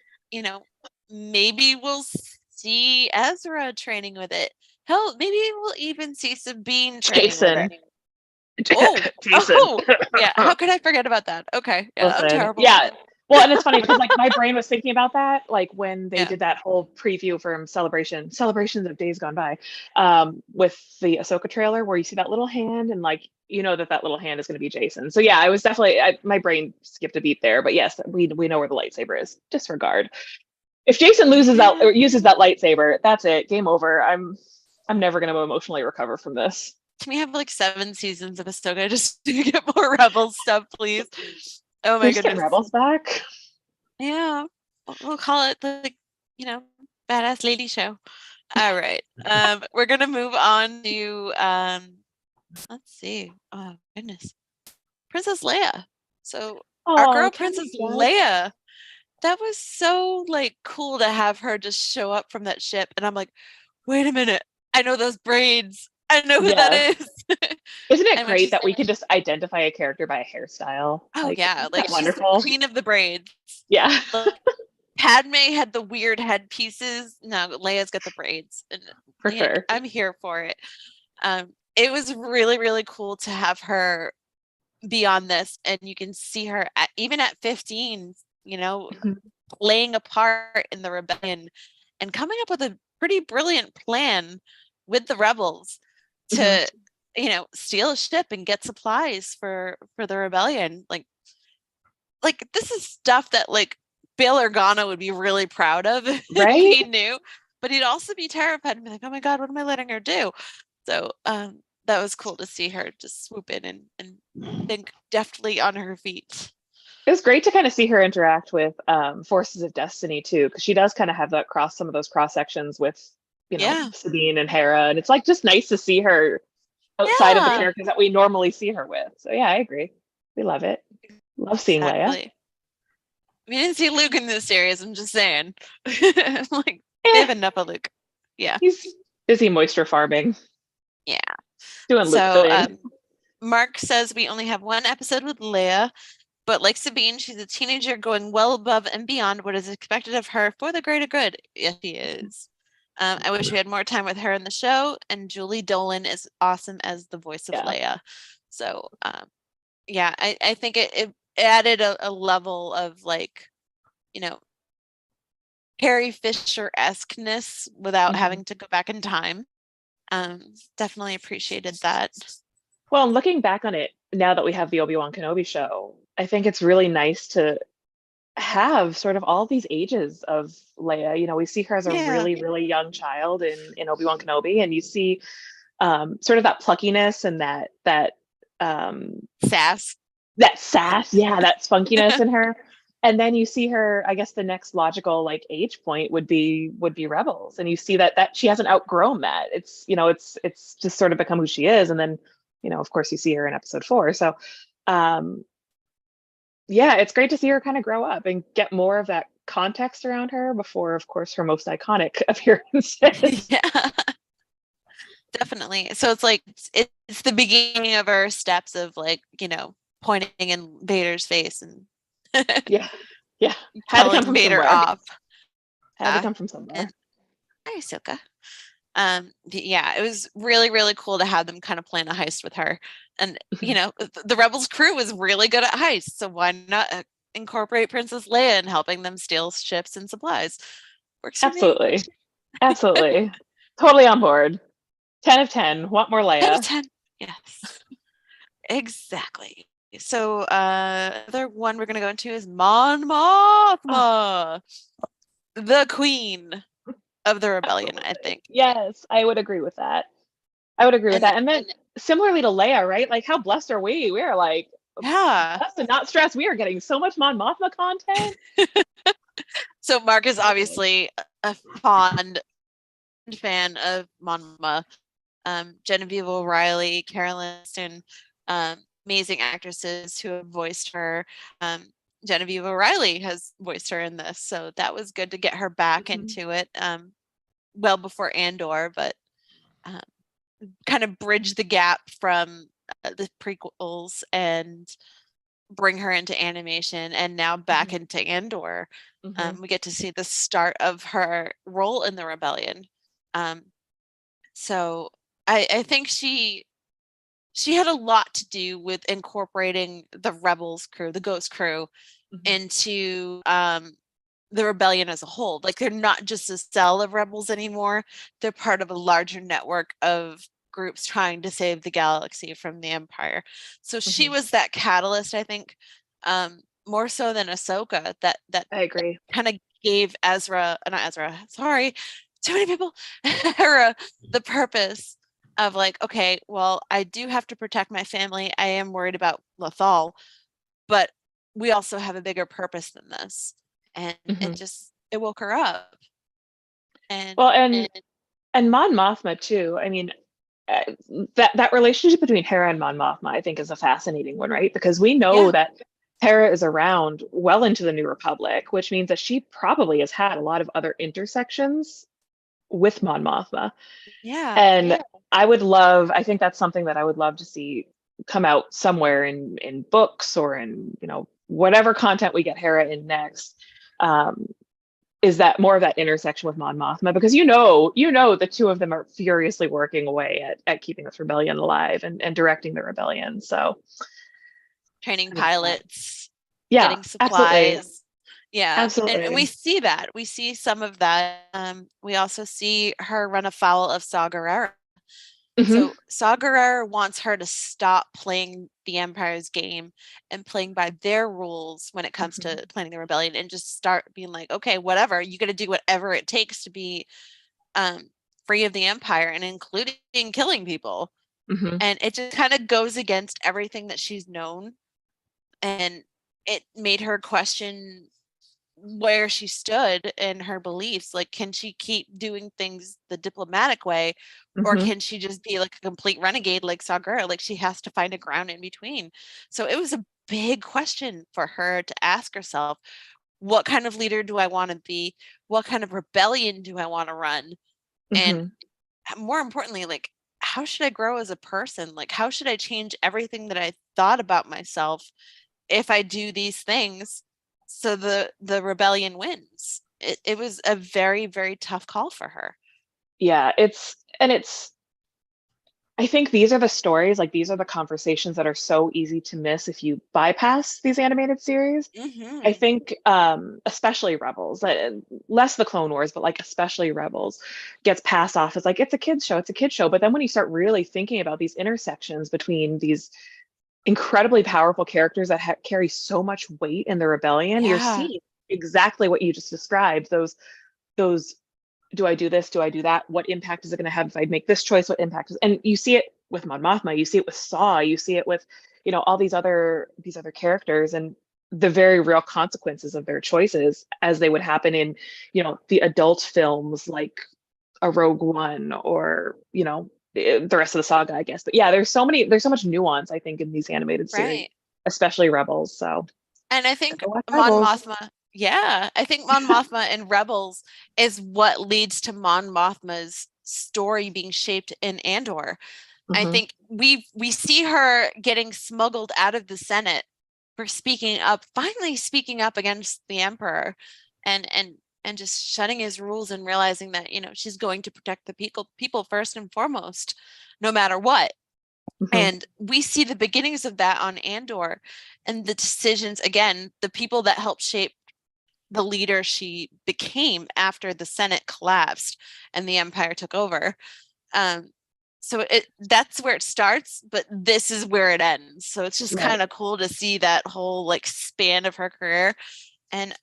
Speaker 1: maybe we'll see Ezra training with it. Hell, maybe we'll even see Sabine training with it. Oh,
Speaker 3: Jason.
Speaker 1: Yeah. How could I forget about that? Okay, yeah,
Speaker 3: Listen,
Speaker 1: I'm terrible.
Speaker 3: Yeah. Well, and it's funny because like my brain was thinking about that, like when they did that whole preview from Celebrations of Days Gone By, with the Ahsoka trailer, where you see that little hand, and like that little hand is going to be Jason. So yeah, I was definitely my brain skipped a beat there, but yes, we know where the lightsaber is. Disregard. If Jason loses that or uses that lightsaber, that's it. Game over. I'm never going to emotionally recover from this.
Speaker 1: Can we have like 7 seasons of Ahsoka just to get more Rebels stuff, please? Oh my goodness.
Speaker 3: Get Rebels back.
Speaker 1: Yeah, we'll call it the badass lady show. All right. We're gonna move on to let's see. Oh goodness, Princess Leia. So our girl Princess Leia. That was so like cool to have her just show up from that ship, and I'm like, wait a minute, I know those braids. I know who that is.
Speaker 3: Isn't it great that we can just identify a character by a hairstyle?
Speaker 1: Oh yeah, like she's
Speaker 3: wonderful.
Speaker 1: The queen of the braids.
Speaker 3: Yeah.
Speaker 1: Padme had the weird headpieces. No, Leia's got the braids. And,
Speaker 3: for sure.
Speaker 1: I'm here for it. It was really, really cool to have her be on this, and you can see her even at 15, playing a part in the rebellion and coming up with a pretty brilliant plan with the rebels to steal a ship and get supplies for the rebellion. Like this is stuff that like Bail Organa would be really proud of,
Speaker 3: right?
Speaker 1: If he knew, but he'd also be terrified and be like, oh my god, what am I letting her do? So that was cool to see her just swoop in and think deftly on her feet.
Speaker 3: It was great to kind of see her interact with Forces of Destiny too, because she does kind of have that some of those cross sections with Sabine and Hera, and it's like just nice to see her outside of the characters that we normally see her with. So yeah, I agree. We love it. Love seeing Leia.
Speaker 1: We didn't see Luke in this series. I'm just saying. I'm like, they have enough of Luke. Yeah,
Speaker 3: he's busy moisture farming.
Speaker 1: Yeah,
Speaker 3: doing Luke.
Speaker 1: So Mark says we only have one episode with Leia. But like Sabine, she's a teenager going well above and beyond what is expected of her for the greater good. Yes, she is. I wish we had more time with her in the show. And Julie Dolan is awesome as the voice of Leia. So, I think it added a level of like, Carrie Fisher-esqueness without
Speaker 3: Mhm.
Speaker 1: having to go back in time. Definitely appreciated that.
Speaker 3: Well, looking back on it now that we have the Obi-Wan Kenobi show, I think it's really nice to have sort of all these ages of Leia. You know, we see her as a
Speaker 1: Yeah.
Speaker 3: really, really young child in Obi-Wan Kenobi, and you see sort of that pluckiness and um,
Speaker 1: Sass.
Speaker 3: that sass, yeah, that spunkiness in her. And then you see her, I guess the next logical like age point would be Rebels. And you see that she hasn't outgrown that. It's, you know, it's just sort of become who she is. And then, you know, of course you see her in episode 4. So um yeah, it's great to see her kind of grow up and get more of that context around her before, of course, her most iconic appearances.
Speaker 1: Yeah, definitely. So it's like it's the beginning of her steps of like, you know, pointing in Vader's face and
Speaker 3: Yeah. Yeah. Had to come
Speaker 1: telling
Speaker 3: from
Speaker 1: Vader
Speaker 3: somewhere.
Speaker 1: off.
Speaker 3: Had to come from somewhere.
Speaker 1: And hi, Ahsoka. Yeah, it was really, really cool to have them kind of plan a heist with her. And, you know, the Rebels crew was really good at heists. So why not incorporate Princess Leia in helping them steal ships and supplies? Works for me.
Speaker 3: Absolutely. Absolutely. Totally on board. 10 of 10. Want more
Speaker 1: 10
Speaker 3: Leia.
Speaker 1: of 10. Yes, exactly. So other one we're going to go into is Mon
Speaker 3: Oh,
Speaker 1: Mothma, the queen of the rebellion, I
Speaker 3: absolutely.
Speaker 1: think.
Speaker 3: Yes, I would agree with that. I would agree with
Speaker 1: And
Speaker 3: that. And then similarly to Leia, right? Like how blessed are we? We are like
Speaker 1: yeah.
Speaker 3: blessed and not stressed. We are getting so much Mon Mothma content.
Speaker 1: So Mark is obviously a fond fan of Monma. Genevieve O'Reilly, Carolyn Liston, amazing actresses who have voiced her. Genevieve O'Reilly has voiced her in this, so that was good to get her back into it. Well before Andor, but um, kind of bridge the gap from the prequels and bring her into animation and now back into Andor. We get to see the start of her role in the rebellion. So I think she had a lot to do with incorporating the Rebels crew, the Ghost crew, into the rebellion as a whole. Like they're not just a cell of rebels anymore. They're part of a larger network of groups trying to save the galaxy from the Empire. So she was that catalyst, I think, more so than Ahsoka, that
Speaker 3: I agree.
Speaker 1: kind of gave not Ezra, sorry, too many people, Hera, the purpose of like, okay, well, I do have to protect my family. I am worried about Lothal, but we also have a bigger purpose than this. And it woke her up. And
Speaker 3: Well, and Mon Mothma too. I mean, uh, that relationship between Hera and Mon Mothma, I think, is a fascinating one, right? Because we know
Speaker 1: yeah,
Speaker 3: that Hera is around well into the New Republic, which means that she probably has had a lot of other intersections with Mon Mothma.
Speaker 1: yeah,
Speaker 3: And I think that's something that I would love to see come out somewhere in books or in, you know, whatever content we get Hera in next. Um, is that more of that intersection with Mon Mothma? Because the two of them are furiously working away at keeping this rebellion alive and directing the rebellion. So
Speaker 1: training pilots,
Speaker 3: yeah,
Speaker 1: getting
Speaker 3: absolutely.
Speaker 1: supplies. Yeah. And we
Speaker 3: Absolutely.
Speaker 1: see that. We see some of that. We also see her run afoul of Saw Gerrera.
Speaker 3: Hmm.
Speaker 1: So Saw Gerrera wants her to stop playing the Empire's game and playing by their rules when it comes to planning the rebellion and just start being like, okay, whatever, you got to do whatever it takes to be free of the Empire and including killing people.
Speaker 3: Hmm.
Speaker 1: And it just kind of goes against everything that she's known. And it made her question where she stood and her beliefs. Like, can she keep doing things the diplomatic way, or
Speaker 3: Hmm.
Speaker 1: can she just be like a complete renegade like Saw Gerrera? Like, she has to find a ground in between. So it was a big question for her to ask herself: what kind of leader do I want to be? What kind of rebellion do I want to run? And
Speaker 3: Hmm.
Speaker 1: more importantly, like, how should I grow as a person? Like, how should I change everything that I thought about myself if I do these things so the rebellion wins? It was a very, very tough call for her.
Speaker 3: Yeah, it's I think these are the stories, like these are the conversations that are so easy to miss if you bypass these animated series. I
Speaker 1: Mm-hmm.
Speaker 3: think, especially Rebels, less the Clone Wars, but like especially Rebels, gets passed off as like it's a kids show, it's a kids show. But then when you start really thinking about these intersections between these incredibly powerful characters that carry so much weight in the rebellion, you're
Speaker 1: Yeah.
Speaker 3: seeing exactly what you just described. Those do I do this? Do I do that? What impact is it going to have if I make this choice? What impact is, and you see it with Mon Mothma, you see it with Saw, you see it with, all these other characters and the very real consequences of their choices as they would happen in, the adult films like a Rogue One or, the rest of the saga, I guess. But yeah, there's so much nuance, I think, in these animated series,
Speaker 1: Right.
Speaker 3: especially Rebels. So
Speaker 1: And I think
Speaker 3: go watch
Speaker 1: Mon
Speaker 3: Rebels.
Speaker 1: Mothma, yeah, I think Mon Mothma and Rebels is what leads to Mon Mothma's story being shaped in Andor. I
Speaker 3: Mhm.
Speaker 1: think we see her getting smuggled out of the Senate for speaking up, finally speaking up against the Emperor, and and just shutting his rules and realizing that, she's going to protect the people first and foremost, no matter what.
Speaker 3: Mhm.
Speaker 1: And we see the beginnings of that on Andor, and the decisions, again, the people that helped shape the leader she became after the Senate collapsed and the Empire took over. Um, so that's where it starts, but this is where it ends. So it's just
Speaker 3: Right.
Speaker 1: kind of cool to see that whole like span of her career. And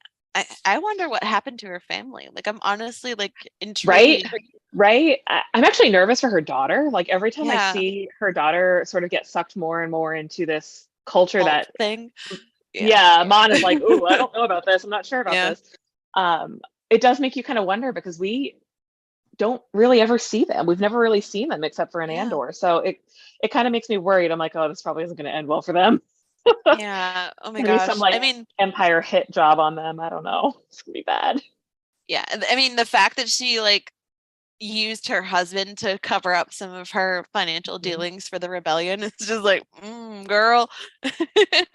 Speaker 1: I wonder what happened to her family. Like I'm honestly like
Speaker 3: Right.
Speaker 1: intrigued.
Speaker 3: Right. I'm actually nervous for her daughter. Like every time I
Speaker 1: Yeah,
Speaker 3: see her daughter sort of get sucked more and more into this culture
Speaker 1: cult
Speaker 3: that,
Speaker 1: thing. Yeah.
Speaker 3: yeah, Mon is like, ooh, I don't know about this. I'm not sure about
Speaker 1: Yeah.
Speaker 3: this. Um, it does make you kind of wonder because we don't really ever see them. We've never really seen them except for in
Speaker 1: Yeah.
Speaker 3: Andor. So it kind of makes me worried. I'm like, oh, this probably isn't going to end well for them.
Speaker 1: Yeah. Oh my
Speaker 3: Maybe some
Speaker 1: gosh.
Speaker 3: like
Speaker 1: I mean,
Speaker 3: Empire hit job on them. I don't know. It's gonna be bad.
Speaker 1: yeah. I mean, the fact that she like used her husband to cover up some of her financial
Speaker 3: Mhm.
Speaker 1: dealings for the rebellion. It's just like, girl.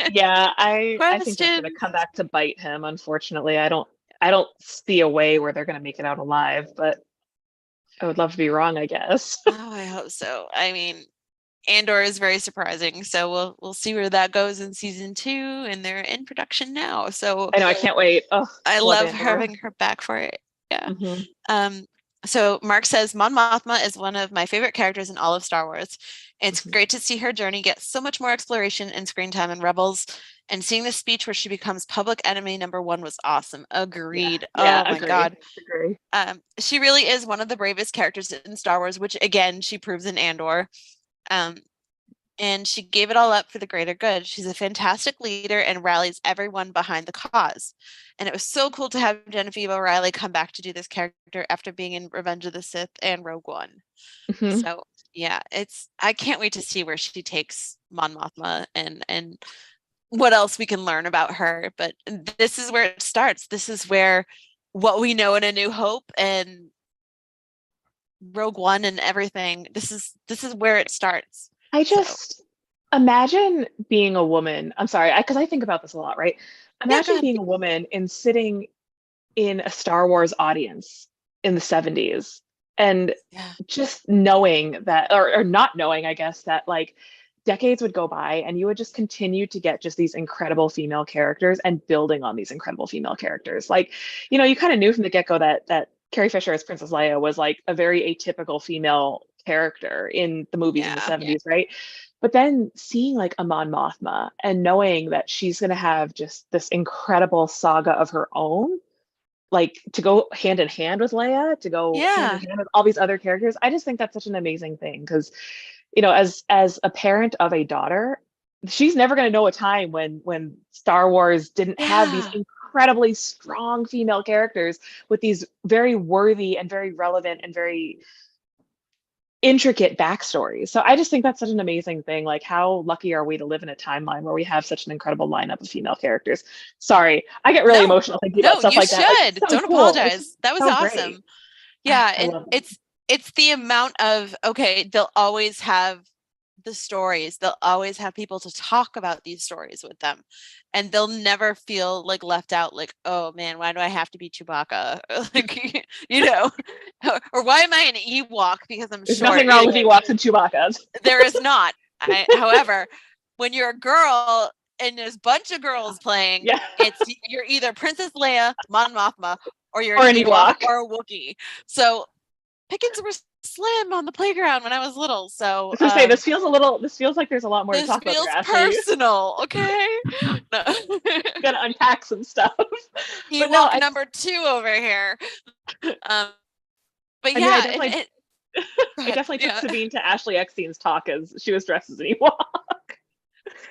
Speaker 3: Yeah, I think that's gonna
Speaker 1: Question.
Speaker 3: come back to bite him, unfortunately. I don't see a way where they're gonna make it out alive, but I would love to be wrong, I guess.
Speaker 1: Oh, I hope so. I mean, Andor is very surprising, so we'll see where that goes in season 2, and they're in production now. So
Speaker 3: I know, I can't wait. Oh,
Speaker 1: I
Speaker 3: love
Speaker 1: love
Speaker 3: Andor.
Speaker 1: having her back for it. Yeah.
Speaker 3: Hmm.
Speaker 1: Um, so Mark says Mon Mothma is one of my favorite characters in all of Star Wars. It's
Speaker 3: Hmm.
Speaker 1: great to see her journey get so much more exploration and screen time in Rebels. And seeing the speech where she becomes public enemy number one was awesome.
Speaker 3: Yeah,
Speaker 1: Agreed.
Speaker 3: yeah,
Speaker 1: Oh my
Speaker 3: agree.
Speaker 1: God.
Speaker 3: Agree.
Speaker 1: She really is one of the bravest characters in Star Wars, which again, she proves in Andor. Um, and she gave it all up for the greater good. She's a fantastic leader and rallies everyone behind the cause. And it was so cool to have Genevieve O'Reilly come back to do this character after being in Revenge of the Sith and Rogue One.
Speaker 3: Hmm.
Speaker 1: So yeah, I can't wait to see where she takes Mon Mothma and what else we can learn about her. But this is where it starts. This is where what we know in A New Hope and Rogue One and everything. This is where it starts.
Speaker 3: I
Speaker 1: So
Speaker 3: just imagine being a woman. I'm sorry, because I think about this a lot, right?
Speaker 1: yeah, go
Speaker 3: Imagine
Speaker 1: ahead.
Speaker 3: being a woman and sitting in a Star Wars audience in the 70s and
Speaker 1: Yeah.
Speaker 3: just knowing that, or not knowing, I guess, that like decades would go by and you would just continue to get just these incredible female characters and building on these incredible female characters. Like, you kind of knew from the get-go that Carrie Fisher as Princess Leia was like a very atypical female character in the movies in the
Speaker 1: Yeah.
Speaker 3: 70s, right? But then seeing like Amon Mothma and knowing that she's going to have just this incredible saga of her own, like to go hand in hand with Leia, to go hand in
Speaker 1: Yeah.
Speaker 3: hand with all these other characters. I just think that's such an amazing thing because, as a parent of a daughter, she's never going to know a time when Star Wars didn't have these
Speaker 1: Yeah.
Speaker 3: incredibly strong female characters with these very worthy and very relevant and very intricate backstories. So I just think that's such an amazing thing. Like, how lucky are we to live in a timeline where we have such an incredible lineup of female characters? Sorry, I get really
Speaker 1: No,
Speaker 3: emotional thinking about
Speaker 1: no,
Speaker 3: stuff
Speaker 1: you
Speaker 3: like that. Like, it's
Speaker 1: should.
Speaker 3: so
Speaker 1: Don't
Speaker 3: cool. It's just
Speaker 1: apologize. That was
Speaker 3: so great.
Speaker 1: awesome. Yeah,
Speaker 3: I
Speaker 1: and
Speaker 3: love it.
Speaker 1: it's the amount of, okay, they'll always have the stories. They'll always have people to talk about these stories with them. And they'll never feel like left out, like, oh man, why do I have to be Chewbacca? Like, you know, or why am I an Ewok? Because I'm
Speaker 3: There's
Speaker 1: short.
Speaker 3: nothing wrong with Ewoks and Chewbacca's.
Speaker 1: There is not. However, when you're a girl and there's a bunch of girls playing, you're either Princess Leia, Mon Mothma, or you're an Ewok or a Wookiee. So pickings were slim on the playground when I was little. So
Speaker 3: I was gonna say this feels like there's a lot more to talk about.
Speaker 1: This feels personal, okay? No.
Speaker 3: Gotta unpack some stuff.
Speaker 1: Ewok no, number 2 over here. But yeah,
Speaker 3: I definitely took Sabine to Ashley Eckstein's talk as she was dressed as an Ewok.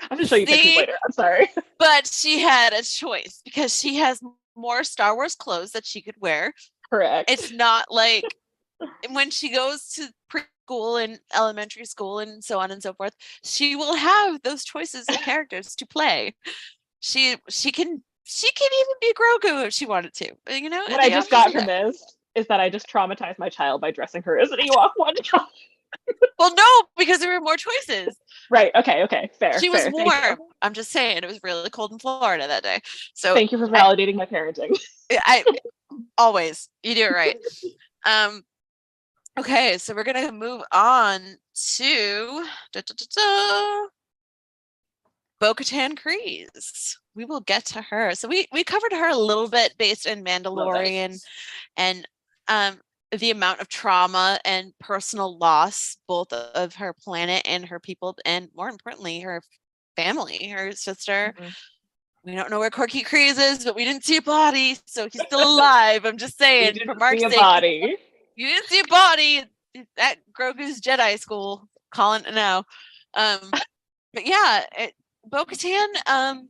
Speaker 3: I'm gonna show you pictures later. I'm sorry.
Speaker 1: But she had a choice because she has more Star Wars clothes that she could wear.
Speaker 3: Correct.
Speaker 1: It's not like when she goes to preschool and elementary school and so on and so forth, she will have those choices of characters to play. She can even be Grogu if she wanted to. You know,
Speaker 3: what I just got from this is that I just traumatized my child by dressing her as an Ewok one time.
Speaker 1: Well, no, because there were more choices.
Speaker 3: Right. Okay. Fair.
Speaker 1: She was warm. I'm just saying it was really cold in Florida that day. So
Speaker 3: thank you for validating my parenting.
Speaker 1: I always, you do it right. Okay, so we're gonna move on to Bo-Katan Kryze. We will get to her. So we covered her a little bit based in Mandalorian and the amount of trauma and personal loss, both of her planet and her people, and more importantly, her family, her sister. Mm-hmm. We don't know where Corky Kryze is, but we didn't see a body, so he's still alive. I'm just saying, for Mark's sake.
Speaker 3: Body.
Speaker 1: You didn't see a body at Grogu's Jedi school. Calling it now. But yeah, Bo-Katan,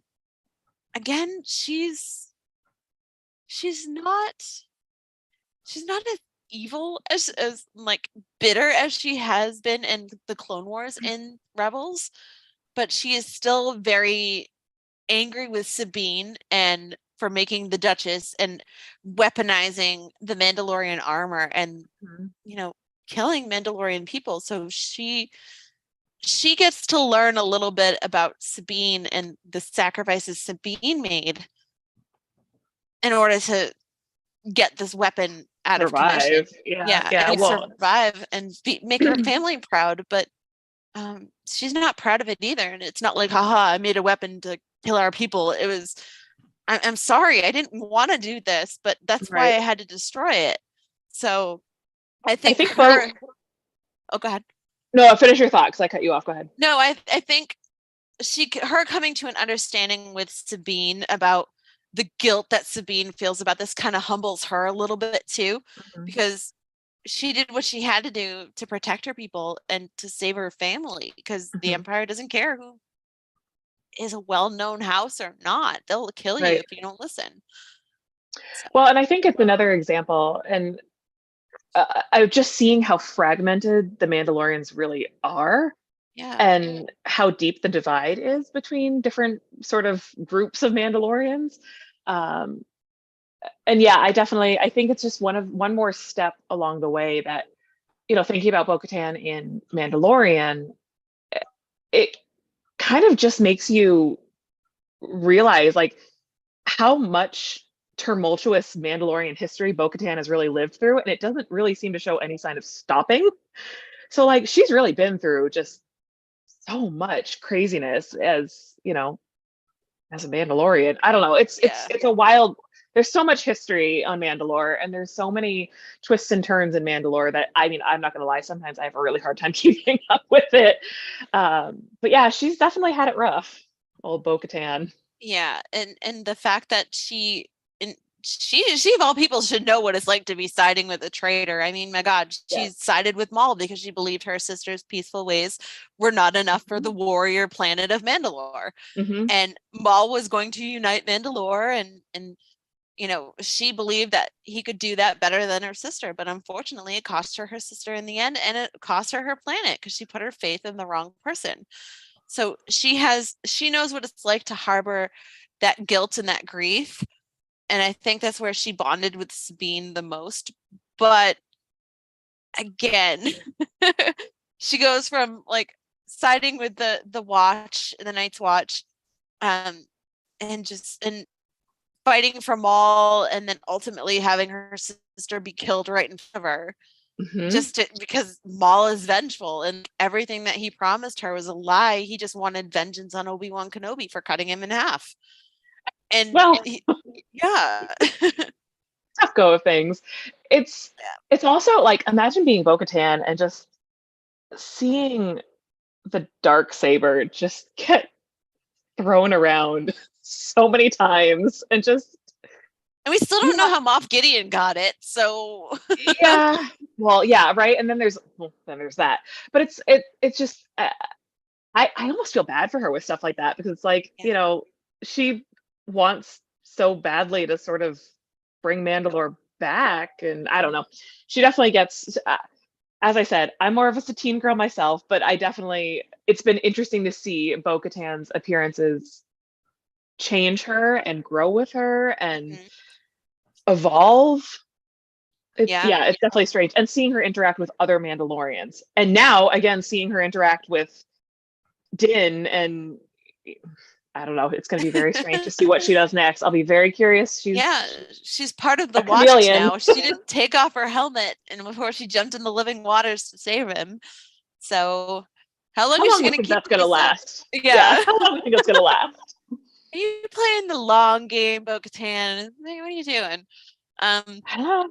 Speaker 1: again, she's not as evil as like bitter as she has been in the Clone Wars in Rebels, but she is still very angry with Sabine and for making the Duchess and weaponizing the Mandalorian armor and killing Mandalorian people. So she gets to learn a little bit about Sabine and the sacrifices Sabine made in order to get this weapon out of commission. Survive and make her family proud. But she's not proud of it either. And it's not like, haha, I made a weapon to kill our people. It was, I'm sorry, I didn't want to do this, but that's why I had to destroy it. So I think her... Oh, go ahead.
Speaker 3: No, finish your thought because I cut you off. Go ahead.
Speaker 1: No, I think her coming to an understanding with Sabine about the guilt that Sabine feels about this kind of humbles her a little bit too, because she did what she had to do to protect her people and to save her family, because the Empire doesn't care who is a well-known house or not. They'll kill you if you don't listen.
Speaker 3: So. Well, and I think it's another example, and I'm just seeing how fragmented the Mandalorians really are.
Speaker 1: Yeah.
Speaker 3: And how deep the divide is between different sort of groups of Mandalorians. And yeah, I think it's just one more step along the way that, thinking about Bo-Katan in Mandalorian, it kind of just makes you realize like how much tumultuous Mandalorian history Bo-Katan has really lived through, and it doesn't really seem to show any sign of stopping. So like she's really been through just so much craziness as a Mandalorian. I don't know. It's a wild. There's so much history on Mandalore, and there's so many twists and turns in Mandalore that I'm not gonna lie. Sometimes I have a really hard time keeping up with it. But yeah, she's definitely had it rough, old Bo-Katan.
Speaker 1: Yeah, and the fact that she of all people should know what it's like to be siding with a traitor. I mean, my God, she sided with Maul because she believed her sister's peaceful ways were not enough for the warrior planet of Mandalore. And Maul was going to unite Mandalore, and she believed that he could do that better than her sister. But unfortunately, it cost her sister in the end, and it cost her planet because she put her faith in the wrong person. So she knows what it's like to harbor that guilt and that grief. And I think that's where she bonded with Sabine the most. But again, she goes from like siding with the Watch, the Night's Watch, and fighting for Maul and then ultimately having her sister be killed right in front of her. Because Maul is vengeful and everything that he promised her was a lie. He just wanted vengeance on Obi-Wan Kenobi for cutting him in half. And yeah.
Speaker 3: Tough go of things. It's also like, imagine being Bo-Katan and just seeing the dark saber just get thrown around so many times and
Speaker 1: we still don't know how Moff Gideon got it, so
Speaker 3: yeah. Well, yeah, right. And then there's that. But it's just I almost feel bad for her with stuff like that, because it's like, she wants so badly to sort of bring Mandalore back, and I don't know. She definitely gets as I said, I'm more of a Satine girl myself, but it's been interesting to see Bo-Katan's appearances change her and grow with her and evolve. It's definitely strange. And seeing her interact with other Mandalorians. And now, again, seeing her interact with Din, and I don't know, it's going to be very strange to see what she does next. I'll be very curious.
Speaker 1: She's part of the Watch now. She didn't take off her helmet and before she jumped in the living waters to save him. So how long is she going to keep
Speaker 3: that's going to last?
Speaker 1: Yeah.
Speaker 3: How long do you think it's going to last?
Speaker 1: Are you playing the long game, Bo-Katan? What are you doing?
Speaker 3: I don't know.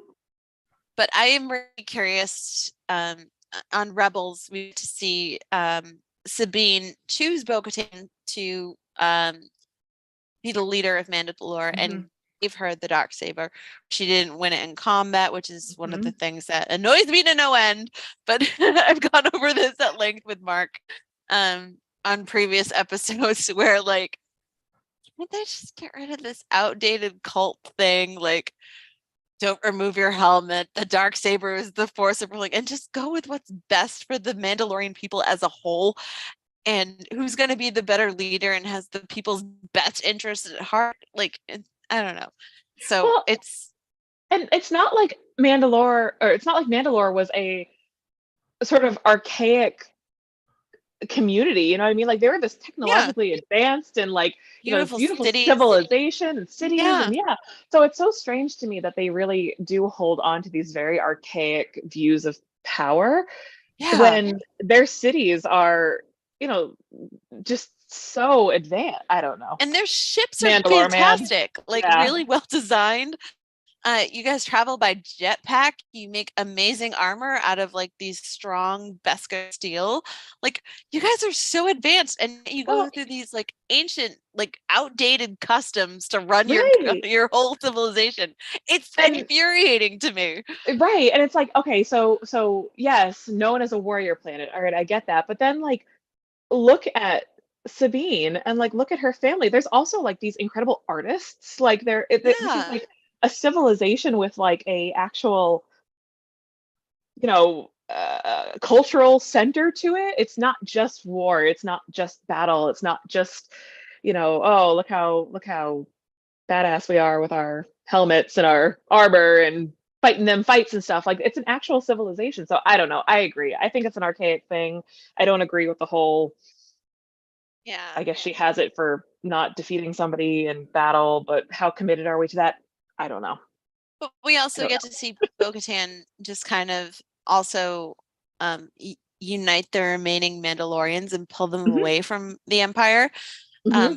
Speaker 1: But I am really curious on Rebels. We get to see Sabine choose Bo-Katan to be the leader of Mandalore and gave her the Darksaber. She didn't win it in combat, which is one of the things that annoys me to no end. But I've gone over this at length with Mark on previous episodes, where like, can't they just get rid of this outdated cult thing? Like, don't remove your helmet. The Darksaber is the force of ruling, and just go with what's best for the Mandalorian people as a whole, and who's going to be the better leader and has the people's best interests at heart. Like, I don't know. So
Speaker 3: it's not like Mandalore was a sort of archaic community, you know what I mean? Like, they were this technologically advanced and like beautiful civilization and cities, and so it's so strange to me that they really do hold on to these very archaic views of power when their cities are just so advanced. I don't know.
Speaker 1: And their ships are fantastic, really well designed. You guys travel by jetpack. You make amazing armor out of like these strong Beskar steel. Like, you guys are so advanced, and you go through these like ancient, like outdated customs to run your whole civilization. It's infuriating to me.
Speaker 3: Right. And it's like, okay, so yes, known as a warrior planet. All right, I get that. But then like, look at Sabine and like, look at her family. There's also like these incredible artists. Like, this is like a civilization with like a actual cultural center to it. It's not just war, it's not just battle, it's not just oh, look how badass we are with our helmets and our armor and fighting them fights and stuff. Like, it's an actual civilization. So I don't know, I agree, I think it's an archaic thing. I don't agree with the whole I guess she has it for not defeating somebody in battle, but how committed are we to that? I don't know.
Speaker 1: But we also get to see Bo-Katan just kind of also unite the remaining Mandalorians and pull them away from the Empire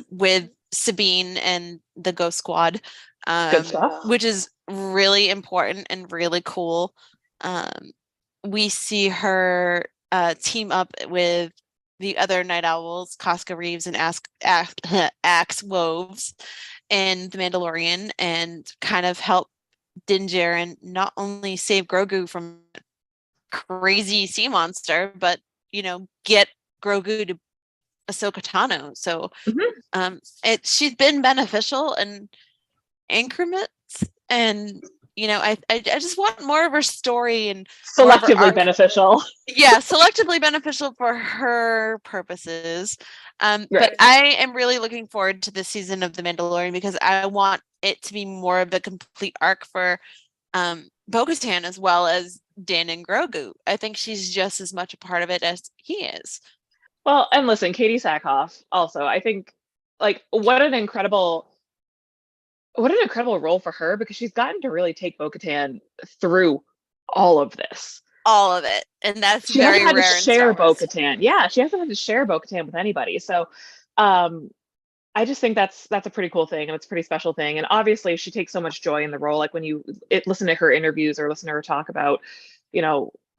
Speaker 1: with Sabine and the Ghost Squad,
Speaker 3: Good stuff.
Speaker 1: which is really important and really cool. We see her team up with the other Night Owls, Casca Reeves and Axe Woves, and the Mandalorian, and kind of help Din Djarin not only save Grogu from crazy sea monster, but get Grogu to Ahsoka Tano. So she's been beneficial in increments, and I just want more of her story and
Speaker 3: selectively beneficial.
Speaker 1: Yeah, selectively beneficial for her purposes. But I am really looking forward to this season of The Mandalorian, because I want it to be more of a complete arc for Bo-Katan as well as Din and Grogu. I think she's just as much a part of it as he is.
Speaker 3: Well, and listen, Katie Sackhoff also, I think, like, what an incredible what an incredible role for her, because she's gotten to really take Bo-Katan through all of this.
Speaker 1: All of it. And that's
Speaker 3: She hasn't
Speaker 1: very
Speaker 3: had to
Speaker 1: rare in Star
Speaker 3: share
Speaker 1: Wars.
Speaker 3: Bo-Katan. Yeah, she hasn't had to share Bo-Katan with anybody. So I just think that's a pretty cool thing, and it's a pretty special thing. And obviously she takes so much joy in the role. Like when you listen to her interviews or listen to her talk about,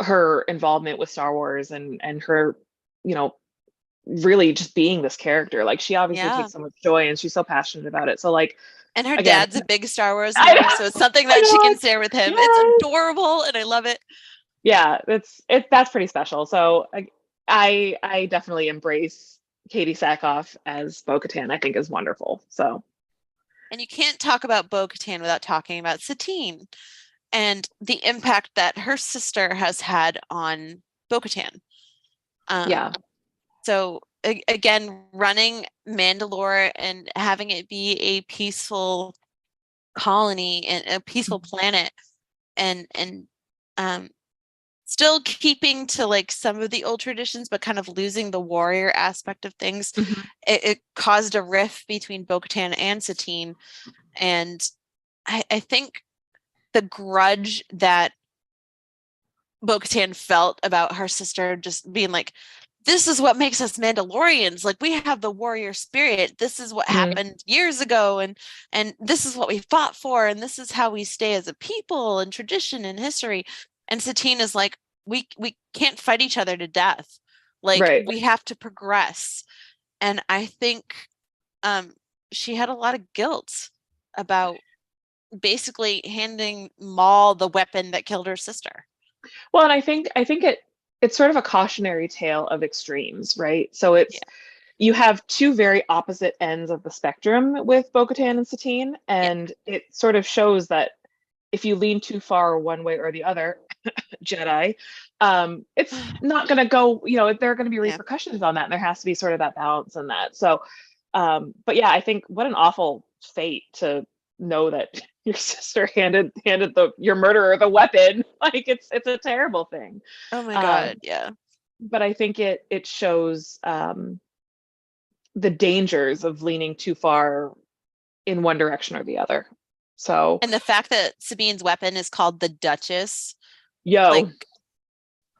Speaker 3: her involvement with Star Wars and her, you know, really just being this character. Like she obviously
Speaker 1: Yeah.
Speaker 3: takes so much joy and she's so passionate about it. So like,
Speaker 1: And her
Speaker 3: again,
Speaker 1: dad's a big Star Wars
Speaker 3: I
Speaker 1: nerd,
Speaker 3: know,
Speaker 1: so it's something
Speaker 3: I
Speaker 1: that she
Speaker 3: know,
Speaker 1: can share with him.
Speaker 3: yes.
Speaker 1: It's adorable and I love it.
Speaker 3: Yeah, that's pretty special. So I definitely embrace Katie Sackhoff as Bo-Katan. I think is wonderful. So
Speaker 1: And you can't talk about Bo-Katan without talking about Satine and the impact that her sister has had on Bo-Katan.
Speaker 3: yeah,
Speaker 1: So again, running Mandalore and having it be a peaceful colony and a peaceful planet, and still keeping to like some of the old traditions, but kind of losing the warrior aspect of things.
Speaker 3: Mhm.
Speaker 1: It caused a rift between Bo-Katan and Satine, and I think the grudge that Bo-Katan felt about her sister just being like, this is what makes us Mandalorians. Like we have the warrior spirit. This is what happened years ago, and this is what we fought for, and this is how we stay as a people and tradition and history. And Satine is like, we can't fight each other to death. Like
Speaker 3: Right.
Speaker 1: we have to progress. And I think she had a lot of guilt about basically handing Maul the weapon that killed her sister.
Speaker 3: Well, and I think it's sort of a cautionary tale of extremes, right? So it's you have two very opposite ends of the spectrum with Bo-Katan and Satine, and it sort of shows that if you lean too far one way or the other, Jedi, it's not going to go, there are going to be repercussions on that, and there has to be sort of that balance in that. So, but yeah, I think what an awful fate to know that your sister handed your murderer the weapon. Like it's a terrible thing.
Speaker 1: Oh my
Speaker 3: Um,
Speaker 1: God, yeah.
Speaker 3: but I think it shows the dangers of leaning too far in one direction or the other. So,
Speaker 1: And the fact that Sabine's weapon is called the Duchess,
Speaker 3: yo,
Speaker 1: like,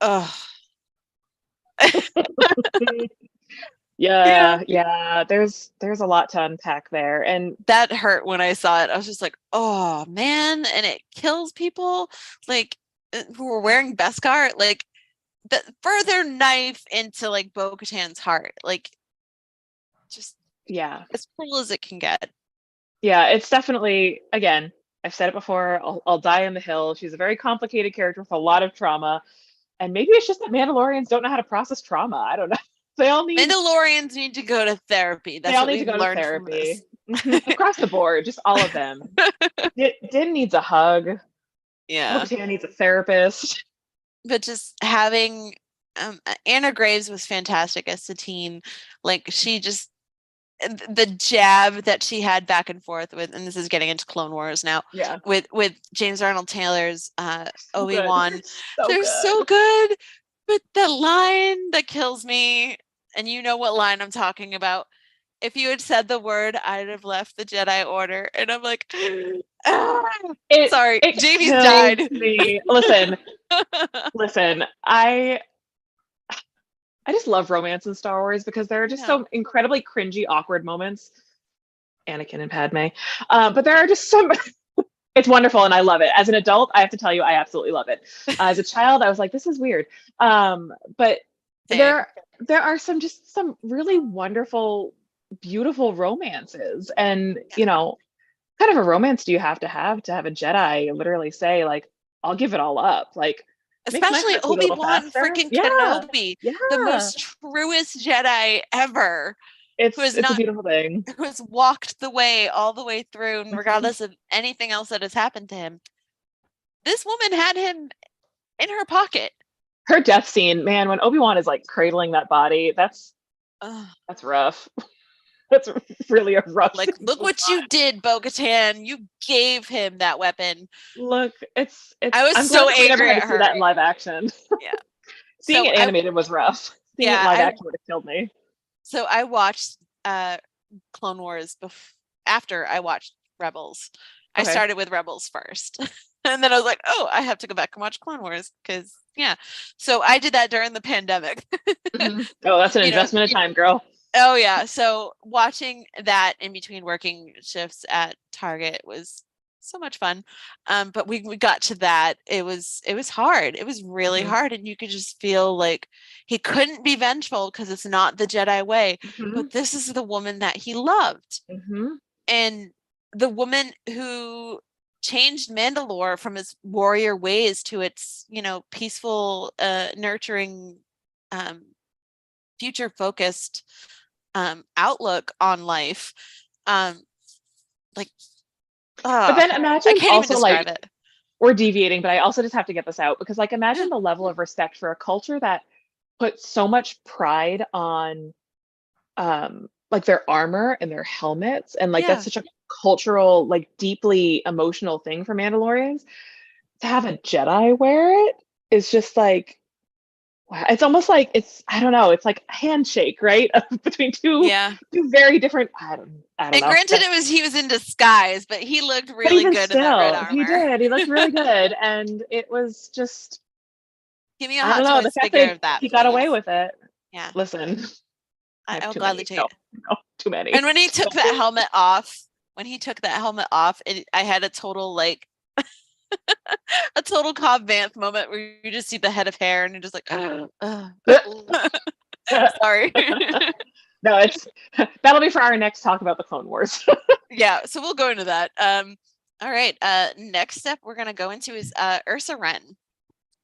Speaker 1: ugh.
Speaker 3: yeah, there's a lot to unpack there, and
Speaker 1: That hurt when I saw it. I was just like, oh man, and it kills people like who were wearing Beskar, like the further knife into like Bo-Katan's heart, like just
Speaker 3: yeah,
Speaker 1: as cruel as it can get.
Speaker 3: yeah, it's definitely, again, I've said it before, I'll die on the hill. She's a very complicated character with a lot of trauma, and maybe it's just that Mandalorians don't know how to process trauma. I don't know.
Speaker 1: Mandalorians need to go to therapy. That's what we've learned from this.
Speaker 3: Across the board, just all of them. Din needs a hug.
Speaker 1: Yeah.
Speaker 3: Bo-Katan needs a therapist.
Speaker 1: But just having Anna Graves was fantastic as Satine. Like she just the jab that she had back and forth with, and this is getting into Clone Wars now.
Speaker 3: Yeah.
Speaker 1: With James Arnold Taylor's Obi-Wan. They're
Speaker 3: good.
Speaker 1: so good. But the line that kills me, and you know what line I'm talking about. If you had said the word, I'd have left the Jedi Order. And I'm like, sorry, Jamie's died.
Speaker 3: Me. Listen, I just love romance in Star Wars because there are just so incredibly cringy, awkward moments. Anakin and Padme. But there are just some it's wonderful and I love it. As an adult, I have to tell you, I absolutely love it. As a child, I was like, this is weird. But there are some really wonderful, beautiful romances. And, kind of a romance do you have to have a Jedi literally say, like, I'll give it all up? Like,
Speaker 1: especially Obi-Wan freaking Kenobi, the most truest Jedi ever.
Speaker 3: It's a beautiful thing.
Speaker 1: Who has walked the way all the way through, and regardless of anything else that has happened to him, this woman had him in her pocket.
Speaker 3: Her death scene, man, when Obi-Wan is like cradling that body, that's rough. That's really a rough.
Speaker 1: Like, look what you did, Bo-Katan. You gave him that weapon.
Speaker 3: Look, it's.
Speaker 1: I was so angry at her.
Speaker 3: See that in live action.
Speaker 1: Yeah.
Speaker 3: Seeing it animated was rough. Seeing it live action would have killed me.
Speaker 1: So I watched Clone Wars after I watched Rebels. I
Speaker 3: Okay.
Speaker 1: started with Rebels first. And then I was like, oh, I have to go back and watch Clone Wars because yeah. So I did that during the pandemic.
Speaker 3: Oh, that's an
Speaker 1: You know,
Speaker 3: investment of time, girl.
Speaker 1: oh yeah. So watching that in between working shifts at Target was so much fun. But we got to that. It was hard. It was really hard. And you could just feel like he couldn't be vengeful because it's not the Jedi way. But this is the woman that he loved. And the woman who changed Mandalore from his warrior ways to its, peaceful, nurturing, future focused outlook on life. Like,
Speaker 3: But then
Speaker 1: I
Speaker 3: imagine
Speaker 1: can't even
Speaker 3: also
Speaker 1: describe
Speaker 3: like
Speaker 1: it.
Speaker 3: we're deviating, but I also just have to get this out because like
Speaker 1: Yeah.
Speaker 3: imagine the level of respect for a culture that puts so much pride on like their armor and their helmets and like
Speaker 1: Yeah.
Speaker 3: that's such a cultural like deeply emotional thing for Mandalorians. To have a Jedi wear it is just like wow. It's almost like I don't know, it's like a handshake, right? Between two
Speaker 1: Yeah.
Speaker 3: very different I don't
Speaker 1: And
Speaker 3: know.
Speaker 1: granted, he was in disguise, but he looked
Speaker 3: But
Speaker 1: really
Speaker 3: even
Speaker 1: good in that red
Speaker 3: still, he
Speaker 1: armor.
Speaker 3: did. He looked really good. And it was just,
Speaker 1: Give me a
Speaker 3: I don't
Speaker 1: Hot
Speaker 3: know, the
Speaker 1: Toys
Speaker 3: fact
Speaker 1: figure
Speaker 3: that
Speaker 1: of that,
Speaker 3: he got away
Speaker 1: please.
Speaker 3: with it.
Speaker 1: Yeah.
Speaker 3: Listen, I have
Speaker 1: I'll
Speaker 3: too
Speaker 1: gladly
Speaker 3: many.
Speaker 1: take it.
Speaker 3: No, too many.
Speaker 1: And when he took that helmet off, I had a total like a total Cobb Vanth moment where you just see the head of hair and you're just like, sorry.
Speaker 3: No, that'll be for our next talk about the Clone Wars.
Speaker 1: Yeah, so we'll go into that. All right. Next step we're gonna go into is Ursa Wren.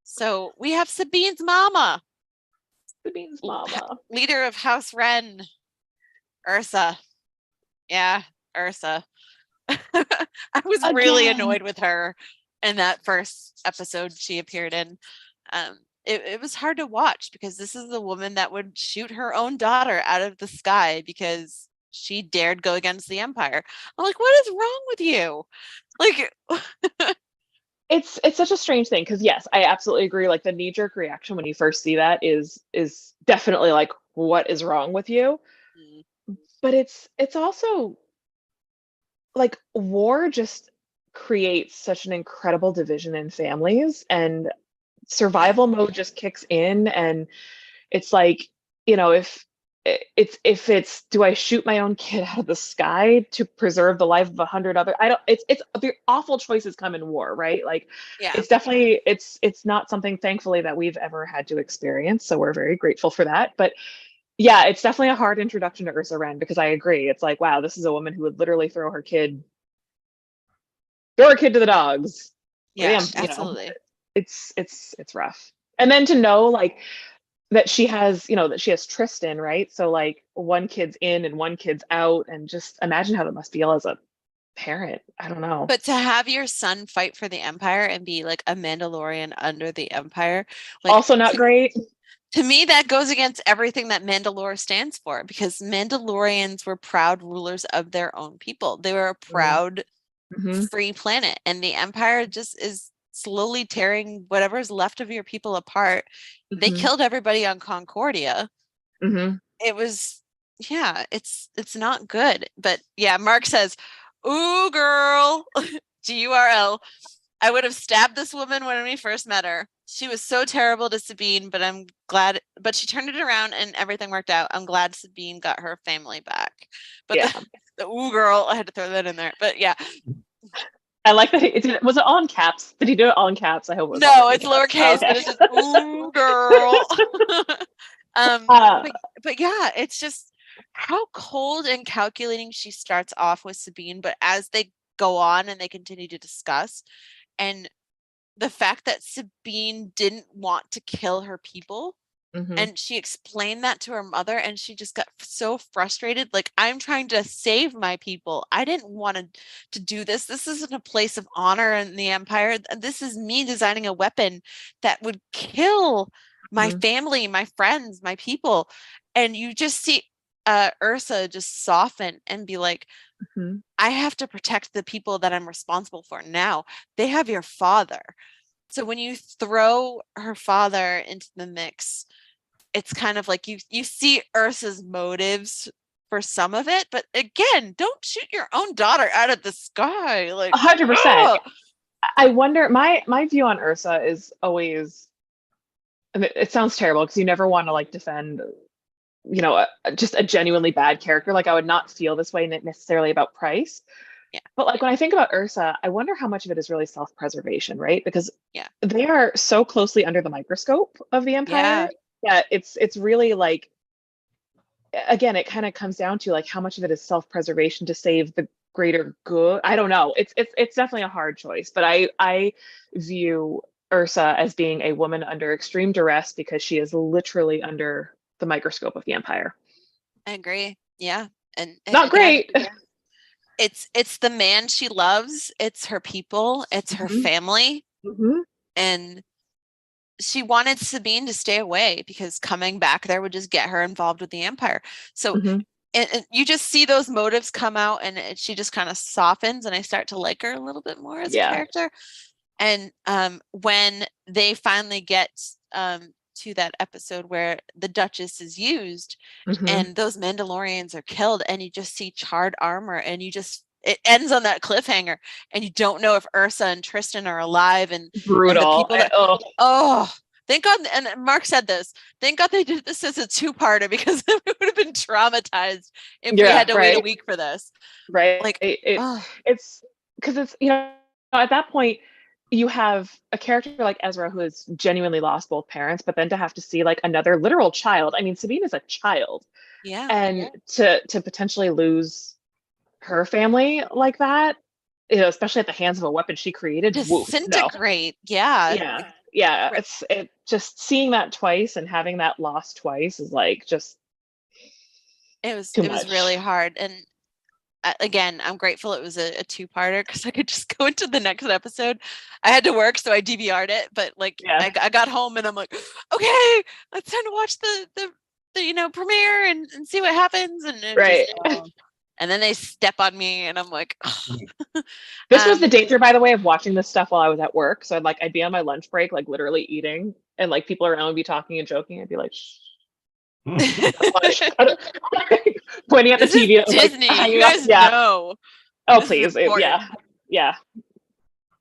Speaker 1: So we have Sabine's mama.
Speaker 3: Sabine's mama.
Speaker 1: Leader of House Wren. Ursa. Yeah, Ursa. I was really annoyed with her in that first episode she appeared in. It was hard to watch because this is the woman that would shoot her own daughter out of the sky because she dared go against the Empire. I'm like, what is wrong with you? Like,
Speaker 3: it's such a strange thing because yes, I absolutely agree. Like the knee-jerk reaction when you first see that is definitely like, what is wrong with you? But it's also like war just creates such an incredible division in families and survival mode just kicks in and it's like if it's do I shoot my own kid out of the sky to preserve the life of 100 other I don't it's the awful choices come in war, right? Like
Speaker 1: yeah.
Speaker 3: it's definitely it's not something thankfully that we've ever had to experience, so we're very grateful for that. But yeah, it's definitely a hard introduction to Ursa Wren because I agree. It's like, wow, this is a woman who would literally throw her kid to the dogs.
Speaker 1: Yeah,
Speaker 3: Damn,
Speaker 1: absolutely.
Speaker 3: It's rough. And then to know like that she has, that she has Tristan, right? So like one kid's in and one kid's out, and just imagine how that must feel as a parent. I don't know.
Speaker 1: But to have your son fight for the Empire and be like a Mandalorian under the Empire, like
Speaker 3: also not great.
Speaker 1: To me, that goes against everything that Mandalore stands for because Mandalorians were proud rulers of their own people. They were a proud, free planet, and the Empire just is slowly tearing whatever's left of your people apart. They killed everybody on Concordia. It was, yeah, it's not good. But yeah, Mark says, "Ooh, girl, GURL. I would have stabbed this woman when we first met her. She was so terrible to Sabine, but I'm glad, but she turned it around and everything worked out. I'm glad Sabine got her family back." But
Speaker 3: yeah.
Speaker 1: the ooh girl, I had to throw that in there. But yeah.
Speaker 3: I like that. Was it all in caps? Did he do it all in caps? I hope it was.
Speaker 1: No, it's lowercase, but it's just ooh girl. But yeah, it's just how cold and calculating she starts off with Sabine, but as they go on and they continue to discuss, and the fact that Sabine didn't want to kill her people, and she explained that to her mother, and she just got so frustrated. Like, I'm trying to save my people. I didn't want to do this. This isn't a place of honor in the Empire. This is me designing a weapon that would kill my family, my friends, my people. And you just see Ursa just soften and be like, I have to protect the people that I'm responsible for now. They have your father. So when you throw her father into the mix, it's kind of like you see Ursa's motives for some of it, but again, don't shoot your own daughter out of the sky. Like
Speaker 3: 100%. I wonder, my view on Ursa is always, I mean, it sounds terrible because you never want to like defend, just a genuinely bad character. Like I would not feel this way necessarily about Price.
Speaker 1: Yeah.
Speaker 3: But like when I think about Ursa, I wonder how much of it is really self-preservation, right? Because
Speaker 1: yeah,
Speaker 3: they are so closely under the microscope of the Empire that it's really like, again, it kind of comes down to like how much of it is self-preservation to save the greater good. I don't know. It's definitely a hard choice, but I view Ursa as being a woman under extreme duress because she is literally under the microscope of the Empire.
Speaker 1: I agree. Yeah. And
Speaker 3: not great.
Speaker 1: It's the man she loves, it's her people, it's her family. And she wanted Sabine to stay away because coming back there would just get her involved with the Empire. So and you just see those motives come out, and she just kind of softens, and I start to like her a little bit more as a character. And when they finally get to that episode where the Duchess is used and those Mandalorians are killed, and you just see charred armor, and it ends on that cliffhanger, and you don't know if Ursa and Tristan are alive, and
Speaker 3: brutal.
Speaker 1: And the people thank God. And Mark said this. Thank God they did this as a two-parter, because we would have been traumatized if we had to wait a week for this.
Speaker 3: Right.
Speaker 1: Like
Speaker 3: it's because it's at that point you have a character like Ezra who has genuinely lost both parents, but then to have to see like another literal child. I mean, Sabine is a child.
Speaker 1: Yeah.
Speaker 3: And to potentially lose her family like that, especially at the hands of a weapon she created.
Speaker 1: Disintegrate.
Speaker 3: Yeah. It just seeing that twice and having that loss twice is like just
Speaker 1: it was really hard. And again, I'm grateful it was a two-parter because I could just go into the next episode. I had to work, so I DVR'd it, but like I got home and I'm like, okay, it's time to watch the premiere and see what happens. And and then they step on me, and I'm like,
Speaker 3: This was the danger, by the way, of watching this stuff while I was at work. So I'd be on my lunch break, like literally eating, and like people around would be talking and joking. I'd be like, shh. Pointing at the TV.
Speaker 1: Disney, you guys know.
Speaker 3: Oh, please. Yeah.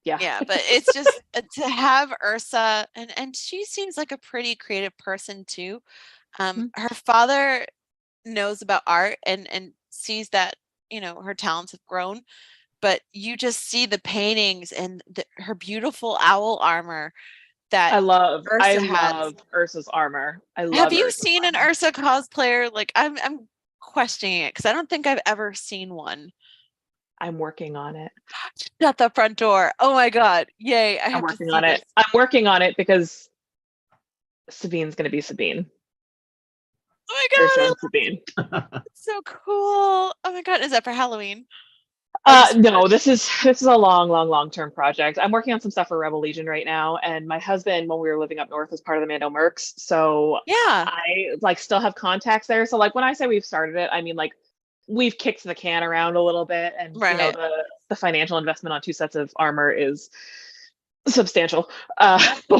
Speaker 1: But it's just to have Ursa, and she seems like a pretty creative person too. Her father knows about art and sees that her talents have grown, but you just see the paintings and her beautiful owl armor that
Speaker 3: I love Ursa's armor.
Speaker 1: Have you seen an Ursa cosplayer? Like I'm questioning it because I don't think I've ever seen one.
Speaker 3: I'm working on it.
Speaker 1: Shut the front door. Oh my God. Yay. I'm working on it.
Speaker 3: I'm working on it because Sabine's going to be Sabine.
Speaker 1: Oh my God.
Speaker 3: Ursa Sabine.
Speaker 1: It's so cool. Oh my God. Is that for Halloween?
Speaker 3: No, this is a long-term project. I'm working on some stuff for Rebel Legion right now, and my husband, when we were living up north, was part of the Mando Mercs. So I still have contacts there. So like when I say we've started it, I mean like we've kicked the can around a little bit, and the financial investment on 2 sets of armor is substantial.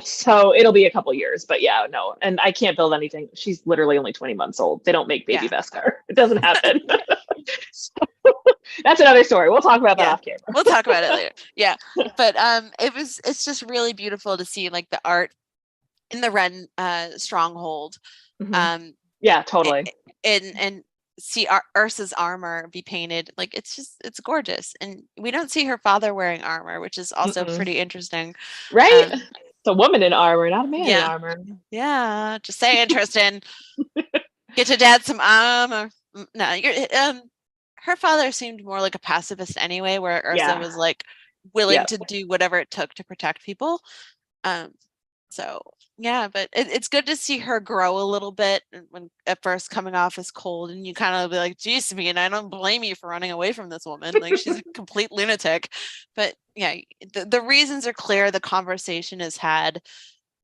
Speaker 3: So it'll be a couple years, but no, and I can't build anything. She's literally only 20 months old. They don't make baby Beskar. It doesn't happen. So, that's another story. We'll talk about that off camera.
Speaker 1: We'll talk about it later. Yeah. But it's just really beautiful to see like the art in the Ren stronghold.
Speaker 3: Yeah, totally.
Speaker 1: And see Ursa's armor be painted. Like it's gorgeous. And we don't see her father wearing armor, which is also pretty interesting.
Speaker 3: Right? It's a woman in armor, not a man in armor.
Speaker 1: Yeah. Just saying, Tristan. Get your dad some armor. No, her father seemed more like a pacifist anyway, where Ursa was like willing to do whatever it took to protect people. So yeah, but it's good to see her grow a little bit when at first coming off as cold, and you kind of be like, geez, Sabine, I don't blame you for running away from this woman. Like she's a complete lunatic. But yeah, the reasons are clear. The conversation is had.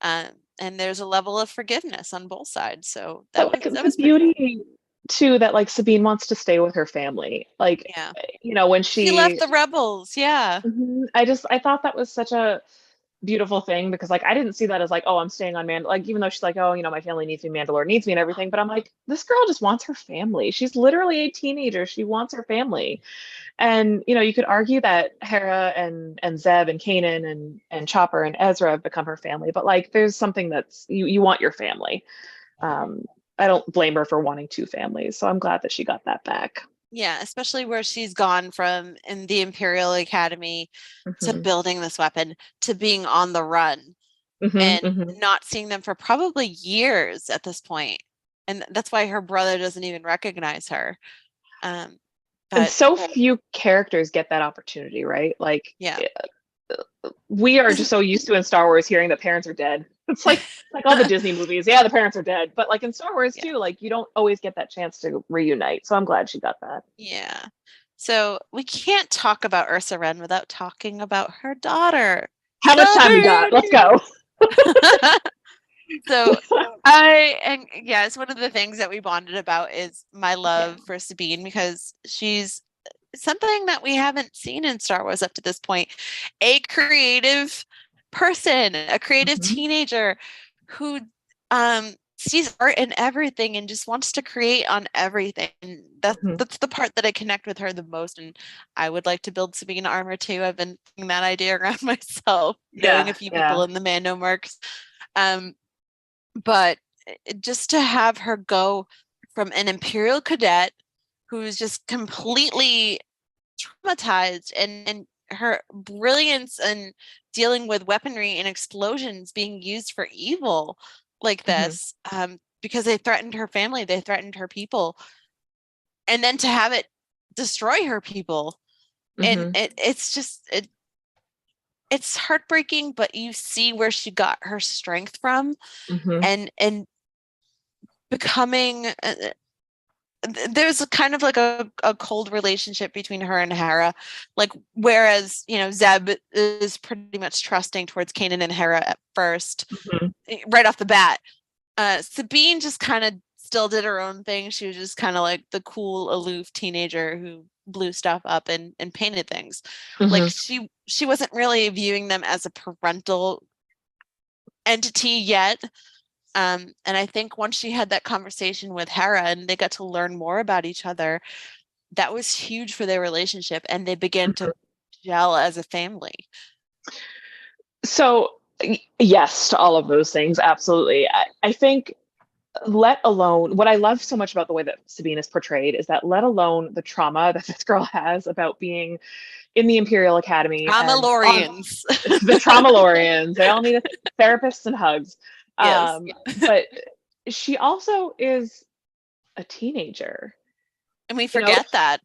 Speaker 1: And there's a level of forgiveness on both sides. So that was beauty
Speaker 3: too, that like Sabine wants to stay with her family. Like, when she
Speaker 1: left the rebels. Yeah.
Speaker 3: I thought that was such a beautiful thing, because like I didn't see that as like, oh, I'm staying on like, even though she's like, oh, my family needs me, Mandalore needs me and everything, but I'm like, this girl just wants her family. She's literally a teenager. She wants her family. And you could argue that Hera and Zeb and Kanan and Chopper and Ezra have become her family, but like there's something that's you want your family. I don't blame her for wanting two families, so I'm glad that she got that back.
Speaker 1: Yeah, especially where she's gone from in the Imperial Academy to building this weapon to being on the run and not seeing them for probably years at this point. And that's why her brother doesn't even recognize her.
Speaker 3: And so few characters get that opportunity, right? Like,
Speaker 1: yeah,
Speaker 3: we are just so used to in Star Wars hearing that parents are dead. It's like all the Disney movies. Yeah, the parents are dead. But like in Star Wars too, like you don't always get that chance to reunite. So I'm glad she got that.
Speaker 1: Yeah. So we can't talk about Ursa Wren without talking about her daughter.
Speaker 3: How much time we got? Let's go.
Speaker 1: So it's one of the things that we bonded about is my love for Sabine, because she's something that we haven't seen in Star Wars up to this point. A creative person, a creative teenager who sees art in everything and just wants to create on everything. And that's the part that I connect with her the most. And I would like to build Sabine armor too. I've been thinking that idea around myself, knowing a few people in the Mando Mercs. But just to have her go from an Imperial cadet who's just completely traumatized and her brilliance in dealing with weaponry and explosions being used for evil like this, because they threatened her family, they threatened her people, and then to have it destroy her people. And it's heartbreaking, but you see where she got her strength from, and becoming there's a kind of like a cold relationship between her and Hera, like whereas Zeb is pretty much trusting towards Kanan and Hera at first, right off the bat. Sabine just kind of still did her own thing. She was just kind of like the cool, aloof teenager who blew stuff up and painted things. Like she wasn't really viewing them as a parental entity yet. And I think once she had that conversation with Hera and they got to learn more about each other, that was huge for their relationship, and they began to gel as a family.
Speaker 3: So yes to all of those things, absolutely. I think, let alone, what I love so much about the way that Sabine is portrayed is that, let alone the trauma that this girl has about being in the Imperial Academy.
Speaker 1: Traumalorians.
Speaker 3: The Traumalorians. They all need therapists and hugs.
Speaker 1: Yes.
Speaker 3: But she also is a teenager.
Speaker 1: And we forget that.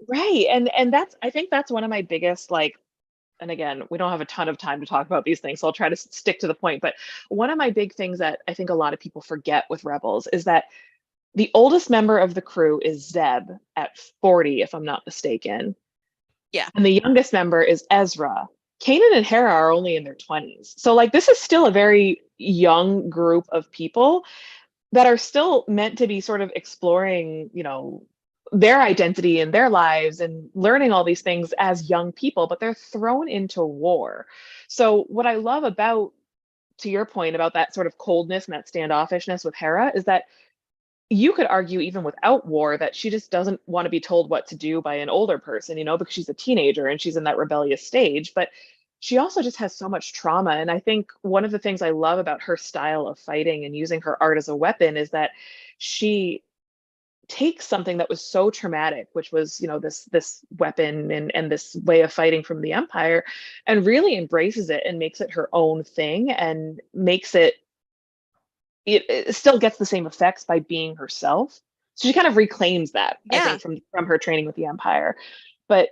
Speaker 3: Right. And I think that's one of my biggest, like, and again, we don't have a ton of time to talk about these things, so I'll try to stick to the point. But one of my big things that I think a lot of people forget with Rebels is that the oldest member of the crew is Zeb at 40, if I'm not mistaken.
Speaker 1: Yeah.
Speaker 3: And the youngest member is Ezra. Kanan and Hera are only in their 20s. So like this is still a very young group of people that are still meant to be sort of exploring, their identity and their lives and learning all these things as young people, but they're thrown into war. So what I love about, to your point about that sort of coldness and that standoffishness with Hera, is that you could argue even without war that she just doesn't want to be told what to do by an older person, because she's a teenager and she's in that rebellious stage. But she also just has so much trauma. And I think one of the things I love about her style of fighting and using her art as a weapon is that she takes something that was so traumatic, which was, this weapon and this way of fighting from the Empire, and really embraces it and makes it her own thing and makes it still gets the same effects by being herself. So she kind of reclaims that, I think, from her training with the Empire. But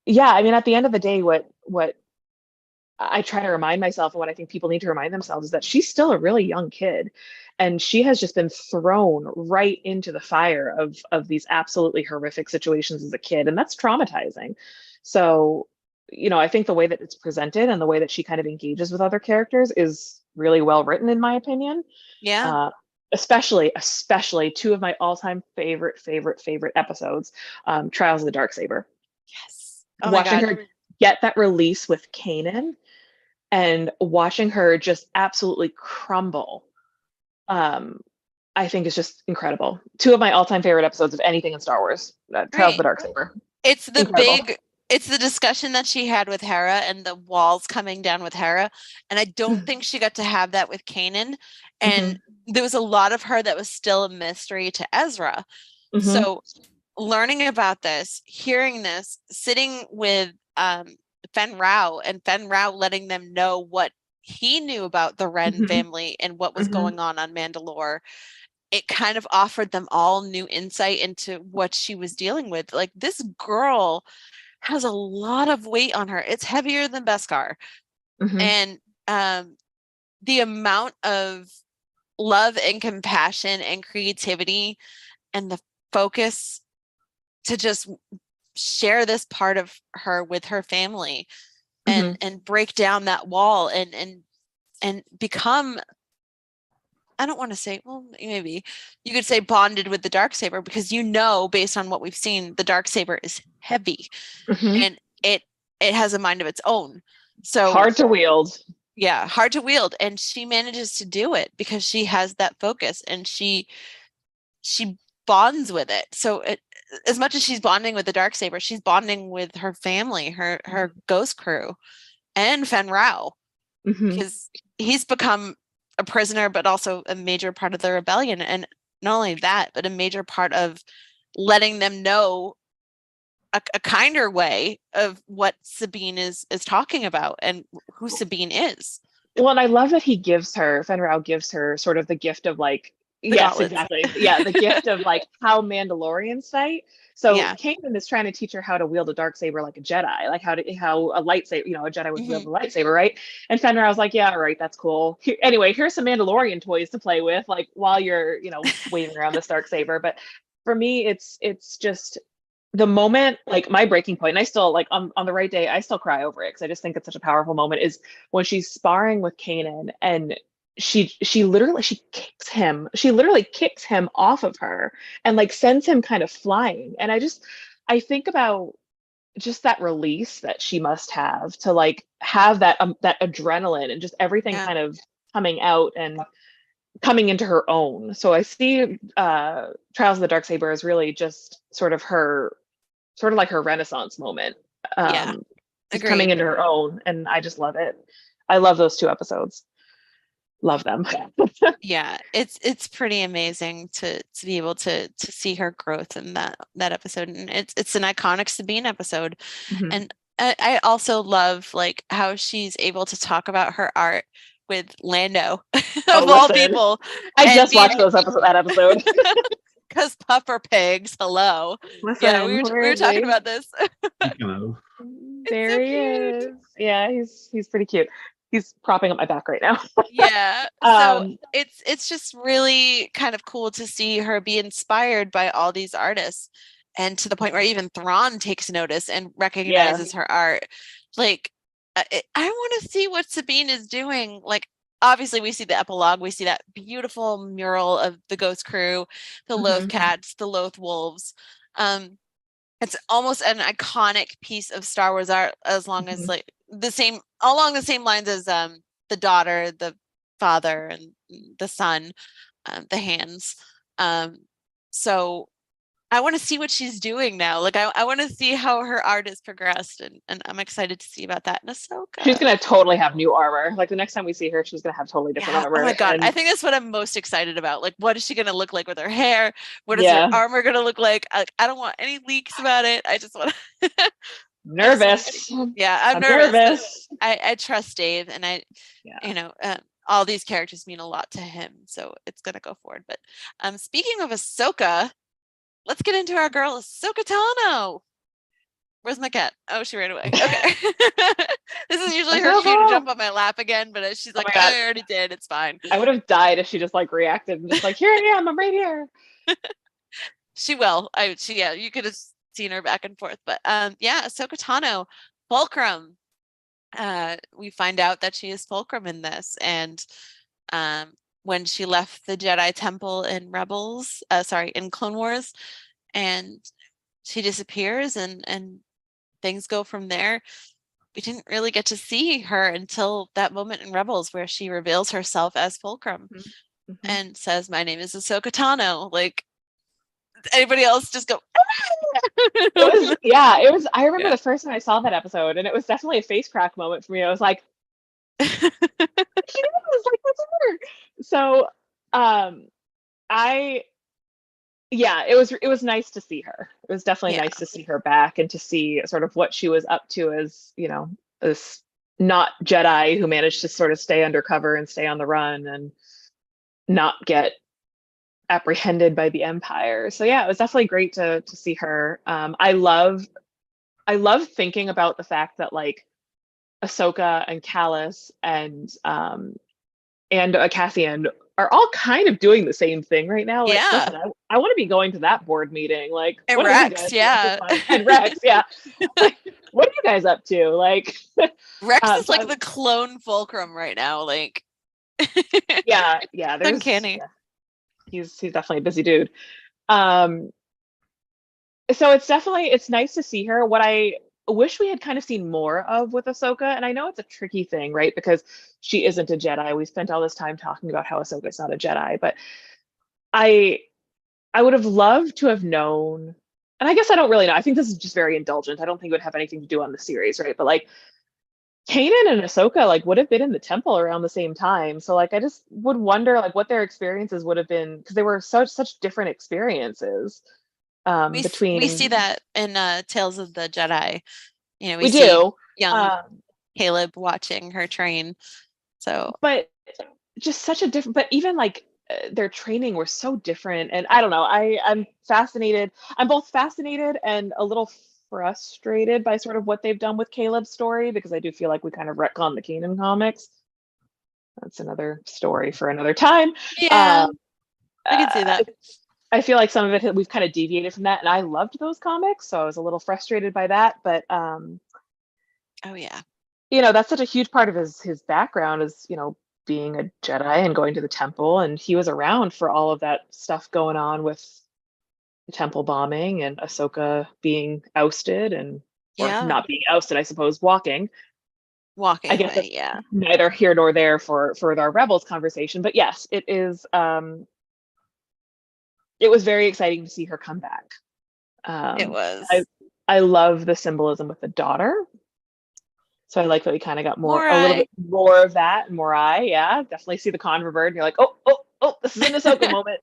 Speaker 3: yeah, I mean, at the end of the day, what I try to remind myself, and what I think people need to remind themselves, is that she's still a really young kid, and she has just been thrown right into the fire of these absolutely horrific situations as a kid, and that's traumatizing. So, I think the way that it's presented and the way that she kind of engages with other characters is really well written, in my opinion.
Speaker 1: Yeah.
Speaker 3: Especially two of my all-time favorite episodes, Trials of the Darksaber.
Speaker 1: Yes.
Speaker 3: Watching her get that release with Kanan and watching her just absolutely crumble, I think is just incredible. Two of my all-time favorite episodes of anything in Star Wars, Trials of the
Speaker 1: Right.
Speaker 3: Darksaber.
Speaker 1: It's the
Speaker 3: Incredible.
Speaker 1: it's the discussion that she had with Hera and the walls coming down with Hera. And I don't think she got to have that with Kanan. And there was a lot of her that was still a mystery to Ezra. So learning about this, hearing this, sitting with Fen Rao and Fen Rao letting them know what he knew about the Wren family and what was going on Mandalore, it kind of offered them all new insight into what she was dealing with. Like, this girl has a lot of weight on her. It's heavier than Beskar. And the amount of love and compassion and creativity and the focus to just share this part of her with her family and break down that wall and become, I don't want to say, well, maybe you could say bonded with the Darksaber, because based on what we've seen, the Darksaber is heavy and it has a mind of its own. So
Speaker 3: hard to wield.
Speaker 1: Yeah, hard to wield. And she manages to do it because she has that focus and she bonds with it. So as much as she's bonding with the Darksaber, she's bonding with her family, her ghost crew, and Fen Rao, because he's become a prisoner, but also a major part of the rebellion. And not only that, but a major part of letting them know a kinder way of what Sabine is talking about and who Sabine is.
Speaker 3: Well, and I love that Fen Rao gives her sort of the gift of like, yes,
Speaker 1: gauntlets.
Speaker 3: exactly. Yeah, the gift of like how Mandalorians fight. So Kanan is trying to teach her how to wield a Darksaber like a Jedi, like how a lightsaber, a Jedi would wield a lightsaber, right? And Fen Rao's like, yeah, all right, that's cool. Anyway, here's some Mandalorian toys to play with, like while you're, waving around this Darksaber. But for me, it's just the moment, like my breaking point, and I still, like, on the right day, I still cry over it because I just think it's such a powerful moment, is when she's sparring with Kanan and she literally kicks him off of her and like sends him kind of flying. And I think about just that release that she must have to like have that that adrenaline and just everything kind of coming out and coming into her own. So I see Trials of the Darksaber as really just sort of like her Renaissance moment. Just coming into her own, and I just love it. I love those two episodes. Love them.
Speaker 1: Yeah, it's pretty amazing to be able to see her growth in that episode, and it's an iconic Sabine episode. And I also love like how she's able to talk about her art with Lando of all people.
Speaker 3: I just watched that episode.
Speaker 1: Because puffer pigs, hello.
Speaker 3: Listen,
Speaker 1: we were talking about this.
Speaker 3: There he is. Yeah, he's pretty cute. He's propping up my back right now.
Speaker 1: Yeah. So it's just really kind of cool to see her be inspired by all these artists, and to the point where even Thrawn takes notice and recognizes her art. Like, I want to see what Sabine is doing. Like, obviously we see the epilogue, we see that beautiful mural of the ghost crew, the Loth cats, the Loth wolves. It's almost an iconic piece of Star Wars art, as long as like along the same lines as the daughter, the father, and the son, the hands. So I want to see what she's doing now. Like, I want to see how her art has progressed, and I'm excited to see about that in Ahsoka.
Speaker 3: She's gonna totally have new armor. Like the next time we see her, she's gonna have totally different armor.
Speaker 1: Oh my god, I think that's what I'm most excited about. Like, what is she gonna look like with her hair? What is her armor gonna look like? I don't want any leaks about it. I just want
Speaker 3: nervous.
Speaker 1: I'm nervous. I trust Dave, and all these characters mean a lot to him, so it's gonna go forward. But speaking of Ahsoka, let's get into our girl Ahsoka Tano. Where's my cat? Oh, she ran away. Okay. This is usually her cue to jump on my lap again, but she's like, I already did. It's fine.
Speaker 3: I would have died if she just like reacted and just like, here I am, I'm right here.
Speaker 1: She will. You could have seen her back and forth. But Ahsoka Tano, Fulcrum. We find out that she is Fulcrum in this. And when she left the Jedi Temple in in Clone Wars, and she disappears and things go from there. we didn't really get to see her until that moment in Rebels where she reveals herself as Fulcrum
Speaker 3: Mhm.
Speaker 1: and says, "My name is Ahsoka Tano." Like anybody else just go.
Speaker 3: It was. I remember
Speaker 1: Yeah.
Speaker 3: the first time I saw that episode, and it was definitely a face crack moment for me. I was like, I was like, what's her? So, I yeah, it was nice to see her. It was definitely
Speaker 1: Yeah.
Speaker 3: nice to see her back and to see sort of what she was up to as, you know, this not Jedi who managed to sort of stay undercover and stay on the run and not get apprehended by the Empire. So yeah, it was definitely great to see her. I love thinking about the fact that like Ahsoka and Callus and Cassian are all kind of doing the same thing right now. Like,
Speaker 1: Yeah.
Speaker 3: listen, I want to be going to that board meeting. Like,
Speaker 1: And
Speaker 3: what are you guys
Speaker 1: Rex, yeah.
Speaker 3: and Rex, yeah. Like, what are you guys up to? Like,
Speaker 1: Rex is
Speaker 3: so
Speaker 1: like the clone Fulcrum right now. Like,
Speaker 3: yeah,
Speaker 1: uncanny.
Speaker 3: yeah, he's definitely a busy dude. Um, so it's nice to see her. What I wish we had kind of seen more of with Ahsoka, and I know it's a tricky thing, right? Because she isn't a Jedi. We spent all this time talking about how Ahsoka's not a Jedi, but I I would have loved to have known, and I guess I don't really know. I think this is just very indulgent. I don't think it would have anything to do on the series, right? But like Kanan and Ahsoka like would have been in the temple around the same time. So like I just would wonder like what their experiences would have been because they were such different experiences
Speaker 1: We see
Speaker 3: between
Speaker 1: that in Tales of the Jedi. You know, we
Speaker 3: we
Speaker 1: see
Speaker 3: do.
Speaker 1: young
Speaker 3: Um,
Speaker 1: Caleb watching her train. So
Speaker 3: but just such a different but even like their training were so different and I don't know I'm fascinated. I'm both fascinated and a little frustrated by sort of what they've done with Caleb's story because I do feel like we kind of retcon the Kanan comics. That's another story for another time.
Speaker 1: yeah,
Speaker 3: um
Speaker 1: I can see that.
Speaker 3: I feel like some of it we've kind of deviated from that and I loved those comics so I was a little frustrated by that but
Speaker 1: Oh yeah.
Speaker 3: you know that's such a huge part of his background is you know being a Jedi and going to the temple and he was around for all of that stuff going on with the temple bombing and Ahsoka being ousted and or
Speaker 1: Yeah.
Speaker 3: not being ousted I suppose walking. I
Speaker 1: Walking
Speaker 3: guess
Speaker 1: away,
Speaker 3: that's
Speaker 1: yeah.
Speaker 3: neither here nor there for our rebels conversation but yes it is it was very exciting to see her come back.
Speaker 1: It
Speaker 3: um I
Speaker 1: was.
Speaker 3: I love the symbolism with the daughter. So I like that we kind of got a little
Speaker 1: Morai.
Speaker 3: bit more of that. Morai, yeah, definitely see the convert bird. And you're like, oh, this is an Ahsoka moment.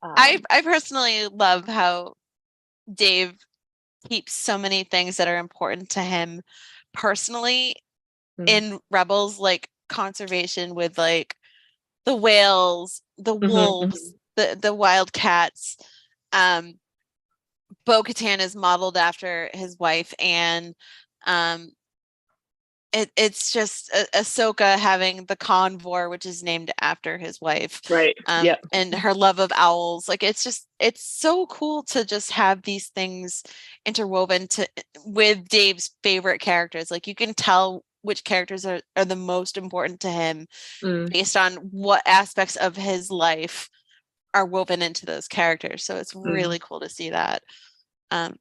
Speaker 1: I personally love how Dave keeps so many things that are important to him personally
Speaker 3: mm,
Speaker 1: in Rebels, like conservation with like the whales, the
Speaker 3: mhm,
Speaker 1: wolves,
Speaker 3: mhm.
Speaker 1: the wild cats. Um, Bo-Katan is modeled after his wife, and um, it's just Ahsoka having the convor, which is named after his wife,
Speaker 3: Right. Yeah.
Speaker 1: and her love of owls. Like it's so cool to just have these things interwoven to with Dave's favorite characters. Like you can tell which characters are the most important to him
Speaker 3: Mm,
Speaker 1: based on what aspects of his life are woven into those characters. So it's
Speaker 3: mm.
Speaker 1: really cool to see that. Um,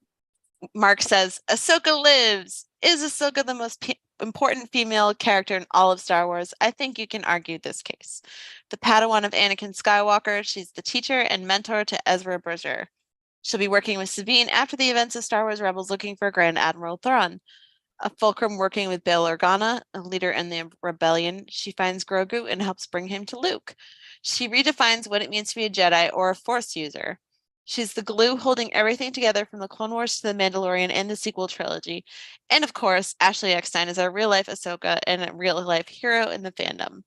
Speaker 1: Mark says, Ahsoka lives. Is Ahsoka the most important female character in all of Star Wars? I think you can argue this case. The Padawan of Anakin Skywalker, she's the teacher and mentor to Ezra Bridger. She'll be working with Sabine after the events of Star Wars Rebels looking for Grand Admiral Thrawn. A Fulcrum working with Bail Organa, a leader in the rebellion, she finds Grogu and helps bring him to Luke. She redefines what it means to be a Jedi or a Force user. She's the glue holding everything together from the Clone Wars to the Mandalorian and the sequel trilogy. And of course, Ashley Eckstein is our real life Ahsoka and a real life hero in the fandom.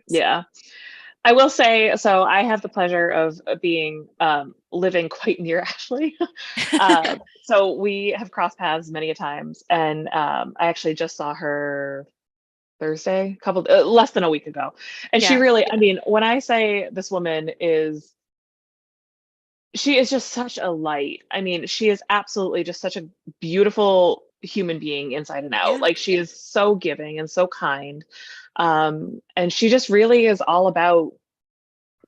Speaker 3: Yeah. I will say, so I have the pleasure of being living quite near Ashley. So we have crossed paths many a times, and I actually just saw her Thursday, couple less than a week ago, and she
Speaker 1: Yeah.
Speaker 3: really, I mean, when I say this woman is she is just such a light. I mean, she is absolutely just such a beautiful human being inside and out.
Speaker 1: Yeah.
Speaker 3: Like she is so giving and so kind. And she just really is all about,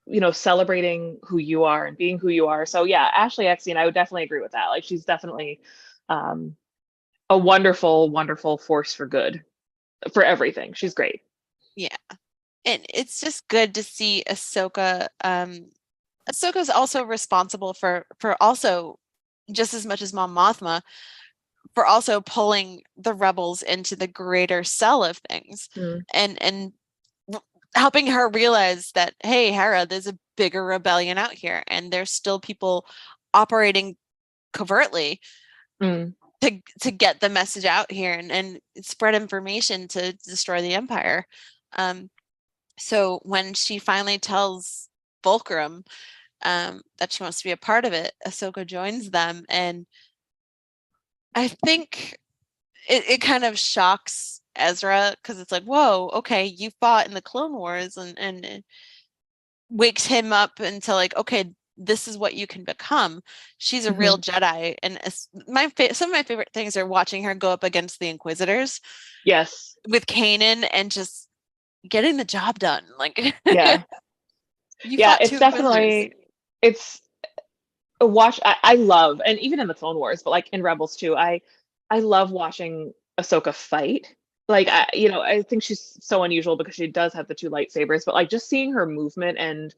Speaker 3: you know, celebrating who you are and being who you are. So yeah, Ashley Eckstein, I would definitely agree with that. Like she's definitely um a wonderful, wonderful force for good for everything. She's great.
Speaker 1: Yeah. And it's just good to see Ahsoka. Ahsoka's also responsible for also just as much as Mom Mothma for also pulling the rebels into the greater cell of things and helping her realize that, hey, Hera, there's a bigger rebellion out here, and there's still people operating covertly to get the message out here and spread information to destroy the Empire. So when she finally tells Fulcrum that she wants to be a part of it, Ahsoka joins them, and I think it kind of shocks Ezra because it's like, whoa, okay, you fought in the Clone Wars, and it wakes him up into like, okay, this is what you can become. She's a real Jedi, and some of my favorite things are watching her go up against the Inquisitors.
Speaker 3: Yes,
Speaker 1: with Kanan and just getting the job done. Like,
Speaker 3: yeah, it's definitely it's a watch. I love, and even in the Clone Wars, but like in Rebels too, I love watching Ahsoka fight. Like, I think she's so unusual because she does have the two lightsabers, but like just seeing her movement and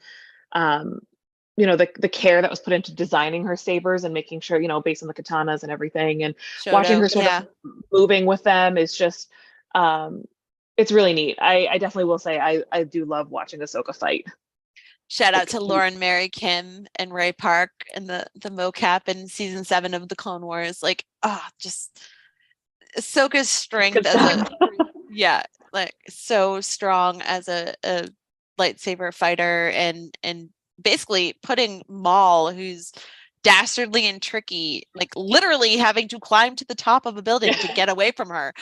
Speaker 3: the care that was put into designing her sabers and making sure, based on the katanas and everything, and watching her sort of moving with them is just it's really neat. I definitely will say I do love watching Ahsoka fight.
Speaker 1: Shout out to Lauren Mary Kim and Ray Park and the mocap in season 7 of the Clone Wars. Like, just Ahsoka's strength as like so strong as a lightsaber fighter, and basically putting Maul, who's dastardly and tricky, like literally having to climb to the top of a building to get away from her.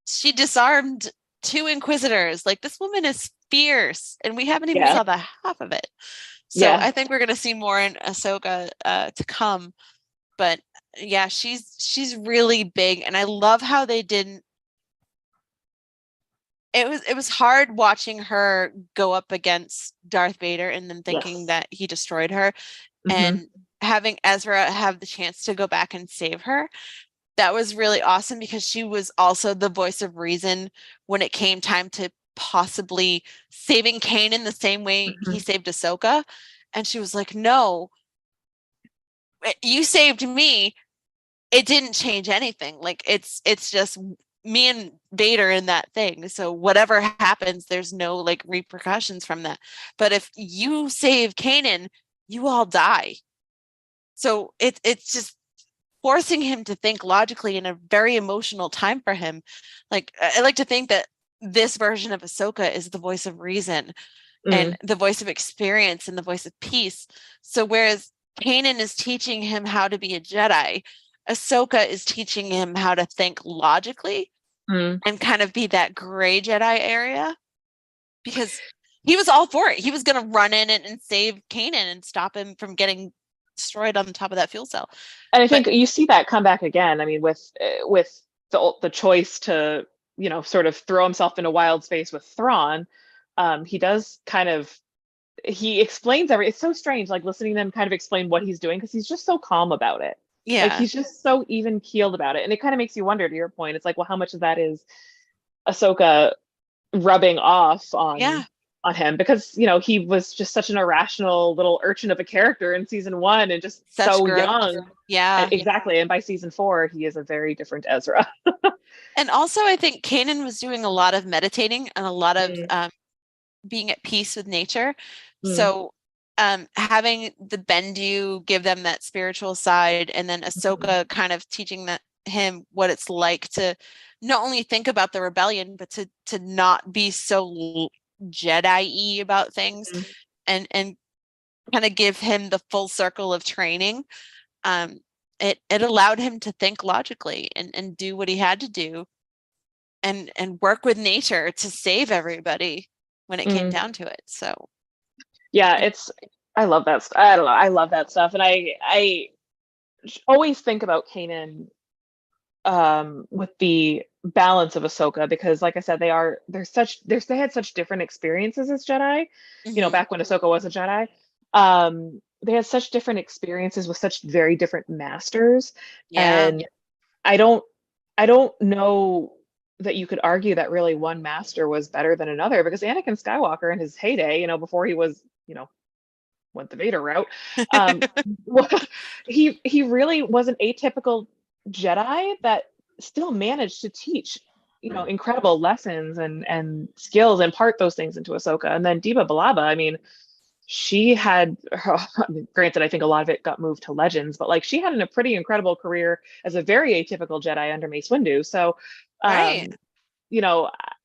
Speaker 1: She disarmed 2 Inquisitors. Like, this woman is fierce, and we haven't even saw the half of it. So I think we're gonna see more in Ahsoka to come. But yeah, she's really big, and I love how they didn't. It was hard watching her go up against Darth Vader and then thinking that he destroyed her, and having Ezra have the chance to go back and save her. That was really awesome because she was also the voice of reason when it came time to possibly saving Kanan the same way he saved Ahsoka. And she was like, no, you saved me. It didn't change anything. Like, it's just me and Vader in that thing. So whatever happens, there's no like repercussions from that. But if you save Kanan, you all die. So it's just forcing him to think logically in a very emotional time for him. Like, I like to think that this version of Ahsoka is the voice of reason and the voice of experience and the voice of peace. So whereas Kanan is teaching him how to be a Jedi, Ahsoka is teaching him how to think logically and kind of be that gray Jedi area, because he was all for it. He was going to run in and save Kanan and stop him from getting destroyed on the top of that fuel cell.
Speaker 3: And I think you see that come back again. I mean, with the choice to sort of throw himself into wild space with Thrawn, he does he explains it's so strange, like listening to him kind of explain what he's doing, because he's just so calm about it. Like, he's just so even keeled about it, and it kind of makes you wonder, to your point, it's like, well, how much of that is Ahsoka rubbing off on him, because he was just such an irrational little urchin of a character in season 1 and just so young. Exactly. And by season 4 he is a very different Ezra.
Speaker 1: And also I think Kanan was doing a lot of meditating and a lot of being at peace with nature. So having the Bendu give them that spiritual side, and then Ahsoka kind of teaching him what it's like to not only think about the rebellion, but to not be so Jedi-y about things, and kind of give him the full circle of training. It allowed him to think logically and do what he had to do, and work with nature to save everybody when it came down to it. So
Speaker 3: I love that. I don't know. I love that stuff. And I always think about Kanan with the balance of Ahsoka, because like I said, they had such different experiences as Jedi, back when Ahsoka was a Jedi. They had such different experiences with such very different masters. And I don't know that you could argue that really one master was better than another, because Anakin Skywalker in his heyday, before he was, went the Vader route, um, he really was an atypical Jedi that still managed to teach, incredible lessons and skills, and impart those things into Ahsoka. And then Diba Billaba, I mean, she had granted, I think a lot of it got moved to Legends, but like she had a pretty incredible career as a very atypical Jedi under Mace Windu. So
Speaker 1: Right.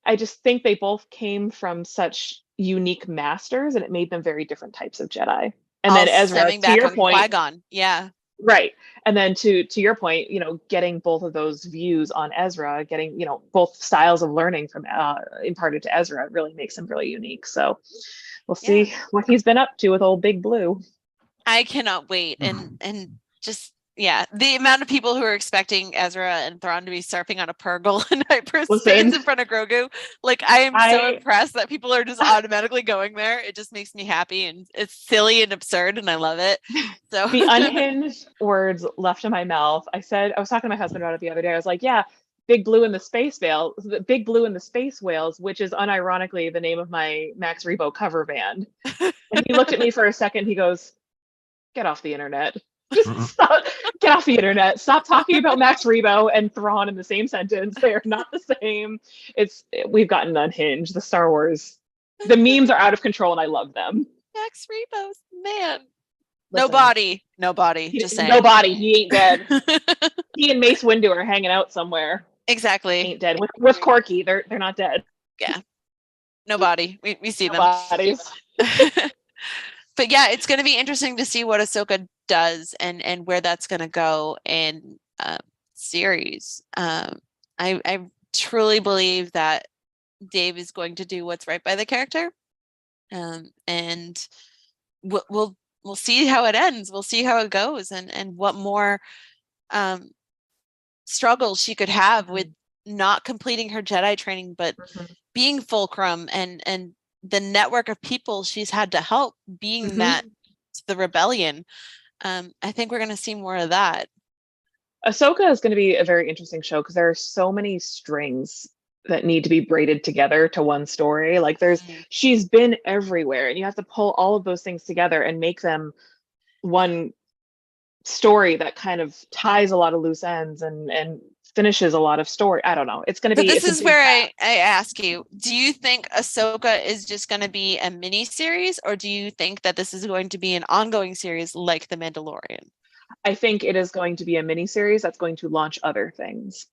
Speaker 3: I just think they both came from such unique masters, and it made them very different types of Jedi. And
Speaker 1: All
Speaker 3: then Ezra,
Speaker 1: stemming
Speaker 3: to
Speaker 1: back
Speaker 3: your
Speaker 1: on
Speaker 3: point,
Speaker 1: Qui-Gon. Yeah.
Speaker 3: right. And then to your point, getting both of those views on Ezra, getting, both styles of learning from imparted to Ezra really makes him really unique. So we'll see what he's been up to with old Big Blue.
Speaker 1: I cannot wait. And just the amount of people who are expecting Ezra and Thrawn to be surfing on a Purgle in hyperspace in front of Grogu. Like, I am so impressed that people are just automatically going there. It just makes me happy, and it's silly and absurd, and I love it. So
Speaker 3: the unhinged words left in my mouth. I was talking to my husband about it the other day. I was like, yeah, Big Blue and the Space Whale, Big Blue and the Space Whales, which is unironically the name of my Max Rebo cover band. And he looked at me for a second. He goes, get off the internet. Just stop, get off the internet. Stop talking about Max Rebo and Thrawn in the same sentence. They are not the same. We've gotten unhinged. The Star Wars, the memes are out of control, and I love them.
Speaker 1: Max Rebo's, man.
Speaker 3: Listen,
Speaker 1: Nobody. Just saying.
Speaker 3: Nobody. He ain't dead. He and Mace Windu are hanging out somewhere.
Speaker 1: Exactly.
Speaker 3: Ain't dead. With Corky, they're not dead.
Speaker 1: Yeah. Nobody. We see
Speaker 3: Nobodies.
Speaker 1: them. But yeah, it's going to be interesting to see what Ahsoka does and where that's going to go in series. I truly believe that Dave is going to do what's right by the character, and we'll see how it ends. We'll see how it goes, and what more struggles she could have with not completing her Jedi training, but being Fulcrum and the network of people she's had to help being that the rebellion. I think we're going to see more of that.
Speaker 3: Ahsoka is going to be a very interesting show because there are so many strings that need to be braided together to one story. Like she's been everywhere, and you have to pull all of those things together and make them one story that kind of ties a lot of loose ends and finishes a lot of story. I don't know. It's going to be.
Speaker 1: This is where I ask you: do you think Ahsoka is just going to be a mini series, or do you think that this is going to be an ongoing series like The Mandalorian?
Speaker 3: I think it is going to be a mini series that's going to launch other things.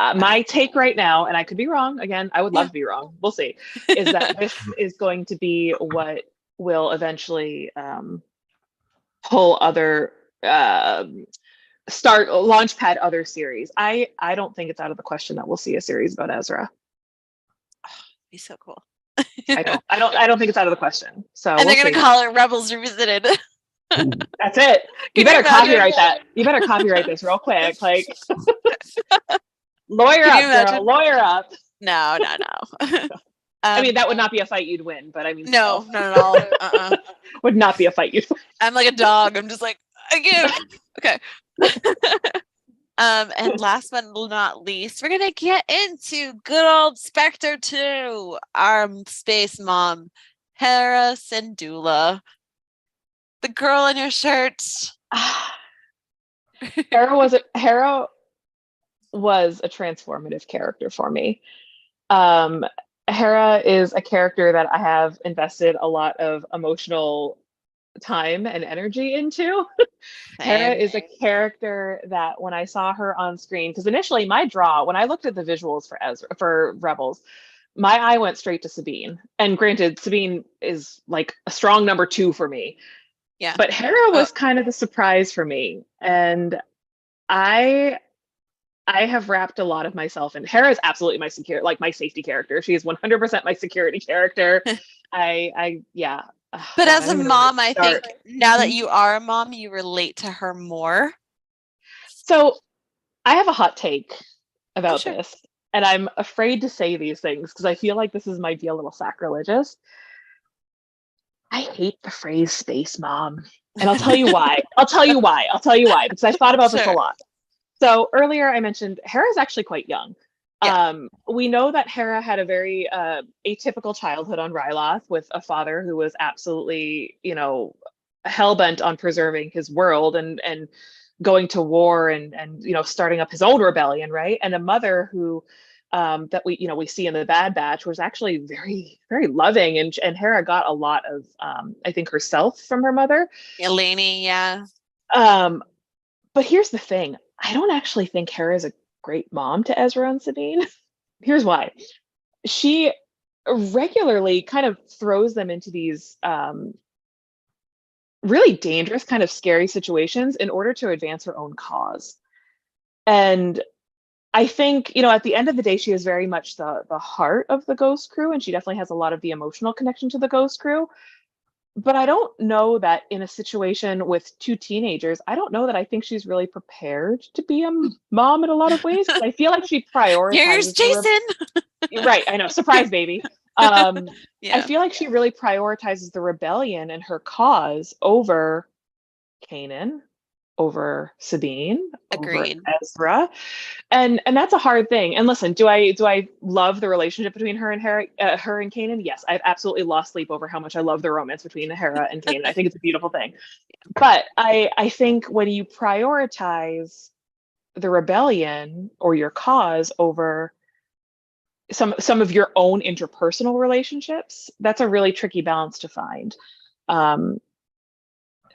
Speaker 3: My take right now, and I could be wrong. Again, I would love to be wrong. We'll see. Is that this is going to be what will eventually pull other. Launchpad other series. I don't think it's out of the question that we'll see a series about Ezra.
Speaker 1: Oh, be so cool.
Speaker 3: I don't think it's out of the question. So
Speaker 1: and they're gonna call it Rebels Revisited.
Speaker 3: That's it. You better copyright that. You better copyright this real quick. Like lawyer up, girl. Lawyer up.
Speaker 1: No.
Speaker 3: I mean, that would not be a fight you'd win, but I mean,
Speaker 1: no, not at all.
Speaker 3: Would not be a fight you'd win.
Speaker 1: I'm like a dog. I'm just like, I give. Okay. And last but not least, we're gonna get into good old Spectre 2, our space mom, Hera Syndulla, the girl in your shirt.
Speaker 3: Hera was a transformative character for me. Hera is a character that I have invested a lot of emotional time and energy into. Hera is a character that when I saw her on screen, because initially my draw, when I looked at the visuals for Rebels, my eye went straight to Sabine. And granted, Sabine is like a strong number 2 for me.
Speaker 1: Yeah.
Speaker 3: But Hera was kind of the surprise for me. And I have wrapped a lot of myself in. Hera is absolutely my safety character. She is 100% my security character.
Speaker 1: But as a mom, I think now that you are a mom, you relate to her more.
Speaker 3: So I have a hot take about this, and I'm afraid to say these things because I feel like this might be a little sacrilegious. I hate the phrase space mom. And I'll tell you why. Because I've thought about this a lot. So earlier I mentioned Hera's actually quite young.
Speaker 1: Yeah.
Speaker 3: We know that Hera had a very atypical childhood on Ryloth with a father who was absolutely, hell-bent on preserving his world and going to war and starting up his own rebellion, right? And a mother who that we see in the Bad Batch was actually very, very loving, and Hera got a lot of I think herself from her mother.
Speaker 1: Eleni, yeah.
Speaker 3: But here's the thing. I don't actually think Hera's a great mom to Ezra and Sabine. Here's why. She regularly kind of throws them into these really dangerous, kind of scary situations in order to advance her own cause. And I think, at the end of the day, she is very much the heart of the Ghost Crew, and she definitely has a lot of the emotional connection to the Ghost Crew. But I don't know that in a situation with two teenagers, I don't know that I think she's really prepared to be a mom in a lot of ways. I feel like she prioritizes.
Speaker 1: Here's Jason.
Speaker 3: Right, I know, surprise baby. I
Speaker 1: Yeah.
Speaker 3: feel like she really prioritizes the rebellion and her cause over Kanan, over Sabine,
Speaker 1: Agreed.
Speaker 3: over Ezra, and that's a hard thing. And listen, do I love the relationship between her and her and Kanan? Yes, I've absolutely lost sleep over how much I love the romance between Hera and Kanan. I think it's a beautiful thing. But I think when you prioritize the rebellion or your cause over some of your own interpersonal relationships, that's a really tricky balance to find.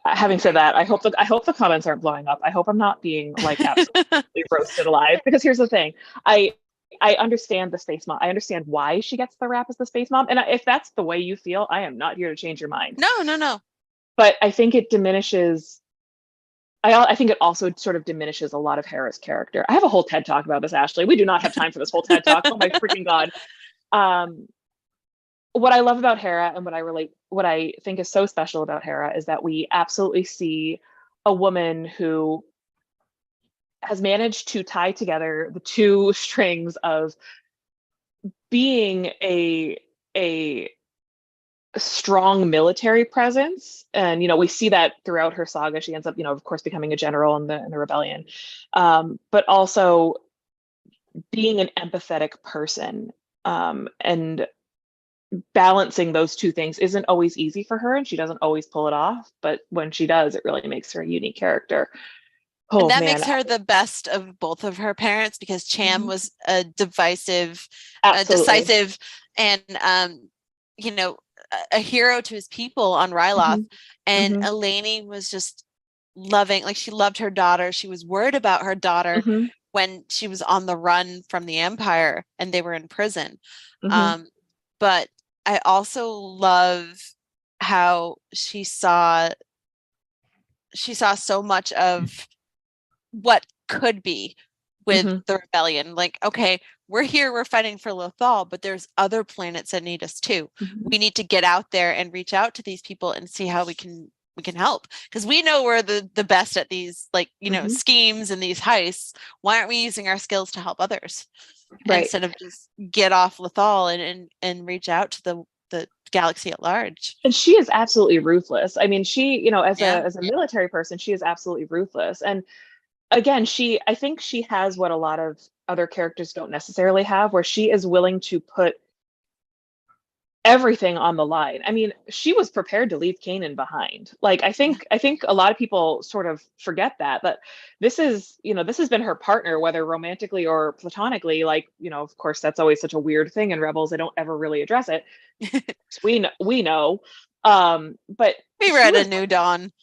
Speaker 3: Having said that, I hope the comments aren't blowing up. I hope I'm not being like absolutely roasted alive, because here's the thing. I understand the space mom. I understand why she gets the rap as the space mom. And if that's the way you feel, I am not here to change your mind.
Speaker 1: No.
Speaker 3: But I think it diminishes. I think it also sort of diminishes a lot of Hera's character. I have a whole TED talk about this, Ashley. We do not have time for this whole TED talk. Oh my freaking God. What I love about Hera and what I think is so special about Hera is that we absolutely see a woman who has managed to tie together the two strings of being a strong military presence. And we see that throughout her saga. She ends up, of course, becoming a general in the rebellion, but also being an empathetic person, and balancing those two things isn't always easy for her, and she doesn't always pull it off, but when she does, it really makes her a unique character.
Speaker 1: And that makes her the best of both of her parents, because Cham was a decisive and a hero to his people on Ryloth, and Eleni was just loving, like she loved her daughter. She was worried about her daughter when she was on the run from the Empire and they were in prison. But I also love how she saw so much of what could be with the rebellion. Like, okay, we're here, we're fighting for Lothal, but there's other planets that need us too. We need to get out there and reach out to these people and see how we can help, because we know we're the best at these, like, schemes and these heists. Why aren't we using our skills to help others, instead of just get off Lothal and reach out to the galaxy at large?
Speaker 3: And she is absolutely ruthless. I mean, she, as a military person, she is absolutely ruthless. And again, I think she has what a lot of other characters don't necessarily have, where she is willing to put everything on the line. I mean, she was prepared to leave Kanan behind. Like, I think a lot of people sort of forget that this has been her partner, whether romantically or platonically. Like, of course, that's always such a weird thing in Rebels. They don't ever really address it. We know. But
Speaker 1: we read A New Dawn.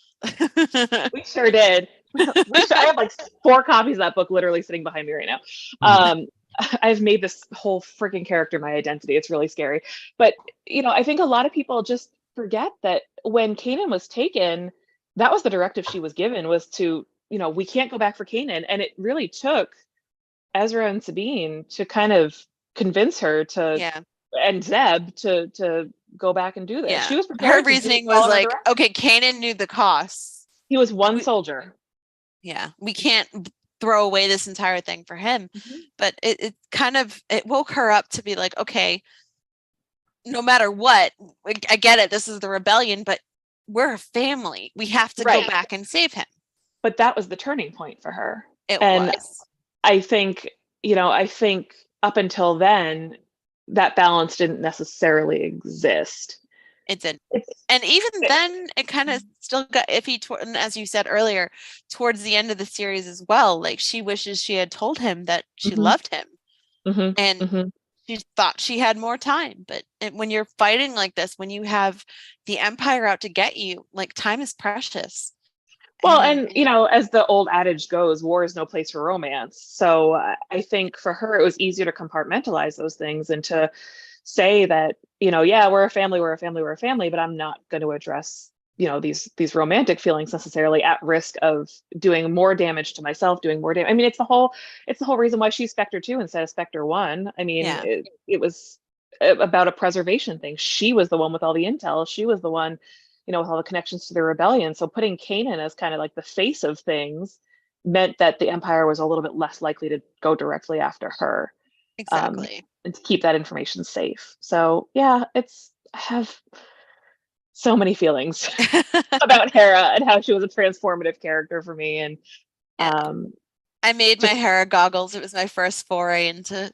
Speaker 3: We sure did. I have like 4 copies of that book literally sitting behind me right now. I've made this whole freaking character my identity. It's really scary. But, I think a lot of people just forget that when Kanan was taken, that was the directive she was given, was to, we can't go back for Kanan. And it really took Ezra and Sabine to kind of convince her to, and Zeb to go back and do this.
Speaker 1: Yeah.
Speaker 3: She was prepared.
Speaker 1: Her reasoning was like, okay, Kanan knew the costs.
Speaker 3: He was one soldier.
Speaker 1: Yeah. We can't throw away this entire thing for him. But it woke her up to be like, okay, no matter what, I get it, this is the rebellion, but we're a family. We have to go back and save him.
Speaker 3: But that was the turning point for her.
Speaker 1: It
Speaker 3: And
Speaker 1: was.
Speaker 3: I think, I think up until then, that balance didn't necessarily exist.
Speaker 1: It did.
Speaker 3: It's,
Speaker 1: And even then, it kind of still got iffy, and as you said earlier, towards the end of the series as well. Like, she wishes she had told him that she loved him. And she thought she had more time. But when you're fighting like this, when you have the Empire out to get you, like, time is precious.
Speaker 3: well, and as the old adage goes, war is no place for romance. So I think for her, it was easier to compartmentalize those things and to say that, yeah, we're a family, but I'm not going to address, these romantic feelings necessarily at risk of doing more damage to myself, doing more damage. I mean, it's the whole reason why she's Spectre 2 instead of Spectre 1. I mean,
Speaker 1: Yeah.
Speaker 3: it was about a preservation thing. She was the one with all the intel. She was the one, with all the connections to the rebellion. So putting Kanan as kind of like the face of things meant that the Empire was a little bit less likely to go directly after her.
Speaker 1: Exactly.
Speaker 3: And to keep that information safe. So yeah, I have so many feelings about Hera and how she was a transformative character for me. And
Speaker 1: I made my Hera goggles. It was my first foray into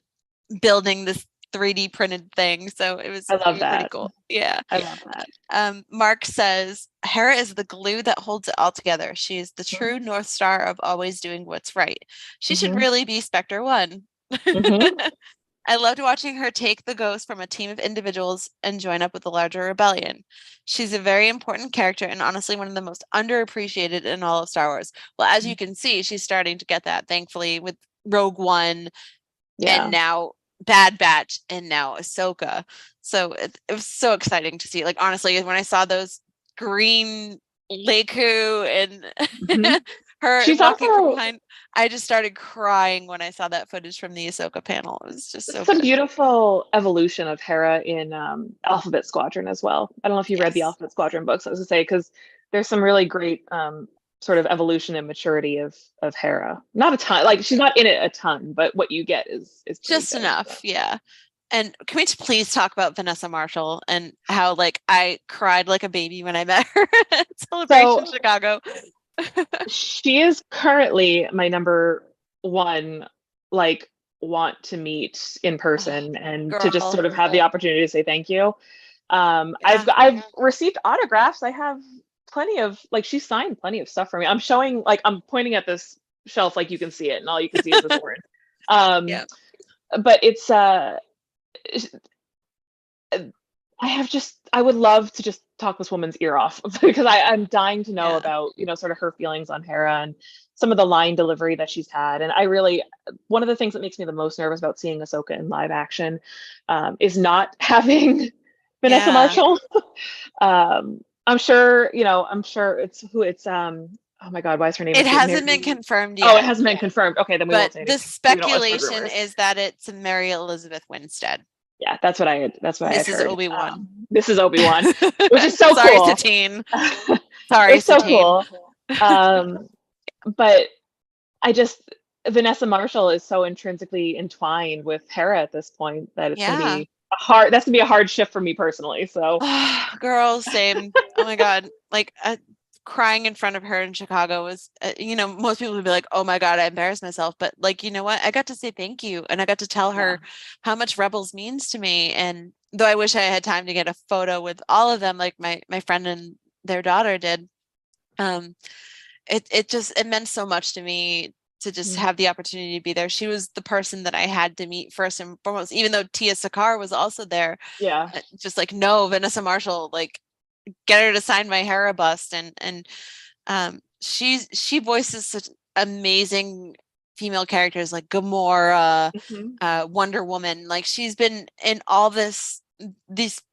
Speaker 1: building this 3D printed thing. So it was pretty cool. Yeah.
Speaker 3: I love that.
Speaker 1: Mark says, Hera is the glue that holds it all together. She is the true North Star of always doing what's right. She should really be Spectre 1. I loved watching her take the ghost from a team of individuals and join up with the larger rebellion. She's a very important character and honestly one of the most underappreciated in all of Star Wars. Well, as you can see, she's starting to get that, thankfully, with Rogue One and now Bad Batch and now Ahsoka. So it was so exciting to see. Like, honestly, when I saw those green Leku and her
Speaker 3: She's
Speaker 1: walking
Speaker 3: also,
Speaker 1: from behind, I just started crying when I saw that footage from the Ahsoka panel. It was just so
Speaker 3: it's
Speaker 1: good.
Speaker 3: a beautiful evolution of Hera in Alphabet Squadron as well. I don't know if you read the Alphabet Squadron books, I was to say, because there's some really great sort of evolution and maturity of Hera. Not a ton, like she's not in it a ton, but what you get is
Speaker 1: just
Speaker 3: good,
Speaker 1: enough. So. Yeah. And can we please talk about Vanessa Marshall and how, like, I cried like a baby when I met her at Celebration Chicago.
Speaker 3: She is currently my number one, like, want to meet in person and to just sort of have the opportunity to say thank you. I've received autographs. I have plenty of, like, she signed plenty of stuff for me. I'm showing, like, I'm pointing at this shelf, like you can see it, and all you can see is this orange. But it's I would love to just talk this woman's ear off because I'm dying to know about, sort of her feelings on Hera and some of the line delivery that she's had. And one of the things that makes me the most nervous about seeing Ahsoka in live action is not having Vanessa Marshall. I'm sure it's oh my God, why is her name?
Speaker 1: It hasn't been confirmed yet.
Speaker 3: Oh, it hasn't been confirmed. Okay, then we won't say anything.
Speaker 1: The speculation is that it's Mary Elizabeth Winstead.
Speaker 3: Yeah, that's what I had heard.
Speaker 1: Mrs. Obi-Wan.
Speaker 3: Mrs. Obi-Wan, which is so
Speaker 1: Sorry,
Speaker 3: cool.
Speaker 1: Satine. Sorry,
Speaker 3: it's so cool. But Vanessa Marshall is so intrinsically entwined with Hera at this point that it's gonna be that's gonna be a hard shift for me personally. So,
Speaker 1: girl, same. Oh my God, like crying in front of her in Chicago was, most people would be like, oh my God, I embarrassed myself. But, like, you know what? I got to say thank you. And I got to tell her how much Rebels means to me. And though I wish I had time to get a photo with all of them, like my friend and their daughter did, it meant so much to me to just have the opportunity to be there. She was the person that I had to meet first and foremost, even though Tia Sakar was also there.
Speaker 3: Yeah.
Speaker 1: Just like, no, Vanessa Marshall, like, get her to sign my Hera bust. And she voices such amazing female characters like Gamora, Wonder Woman. Like, she's been in all this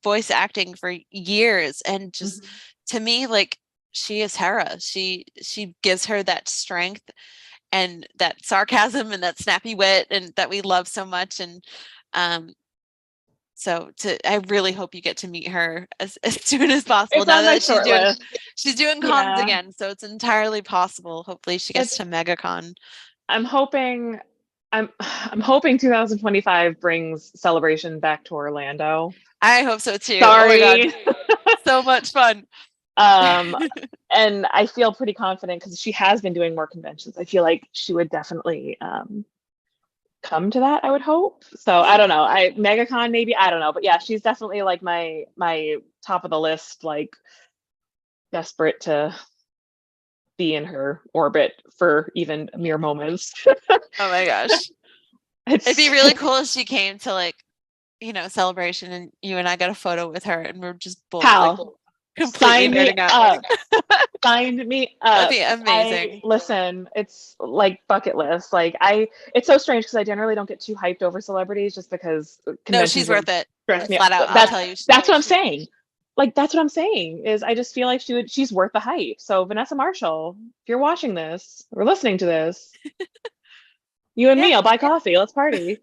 Speaker 1: voice acting for years, and just to me, like, she is Hera. She gives her that strength and that sarcasm and that snappy wit and that we love so much. And so I really hope you get to meet her as soon as possible. Now that she's doing cons again, so it's entirely possible. Hopefully she gets to MegaCon.
Speaker 3: I'm hoping 2025 brings Celebration back to Orlando.
Speaker 1: I hope so too.
Speaker 3: Sorry.
Speaker 1: Oh my God. So much fun.
Speaker 3: And I feel pretty confident because she has been doing more conventions. I feel like she would definitely come to that, I would hope. So I don't know. MegaCon maybe, I don't know. But yeah, she's definitely like my top of the list, like desperate to be in her orbit for even mere moments.
Speaker 1: Oh my gosh. It'd be really cool if she came to like, Celebration and you and I got a photo with her and we're just both like completely nerding out.
Speaker 3: Sign me up.
Speaker 1: That'd be amazing.
Speaker 3: Listen, it's like bucket list. Like it's so strange because I generally don't get too hyped over celebrities just because
Speaker 1: No, she's worth it.
Speaker 3: Stress me
Speaker 1: Flat
Speaker 3: out.
Speaker 1: out, I'll tell you.
Speaker 3: That's what I'm saying. Like that's what I'm saying is I just feel like she's worth the hype. So Vanessa Marshall, if you're watching this or listening to this, you and me, I'll buy coffee. Let's party.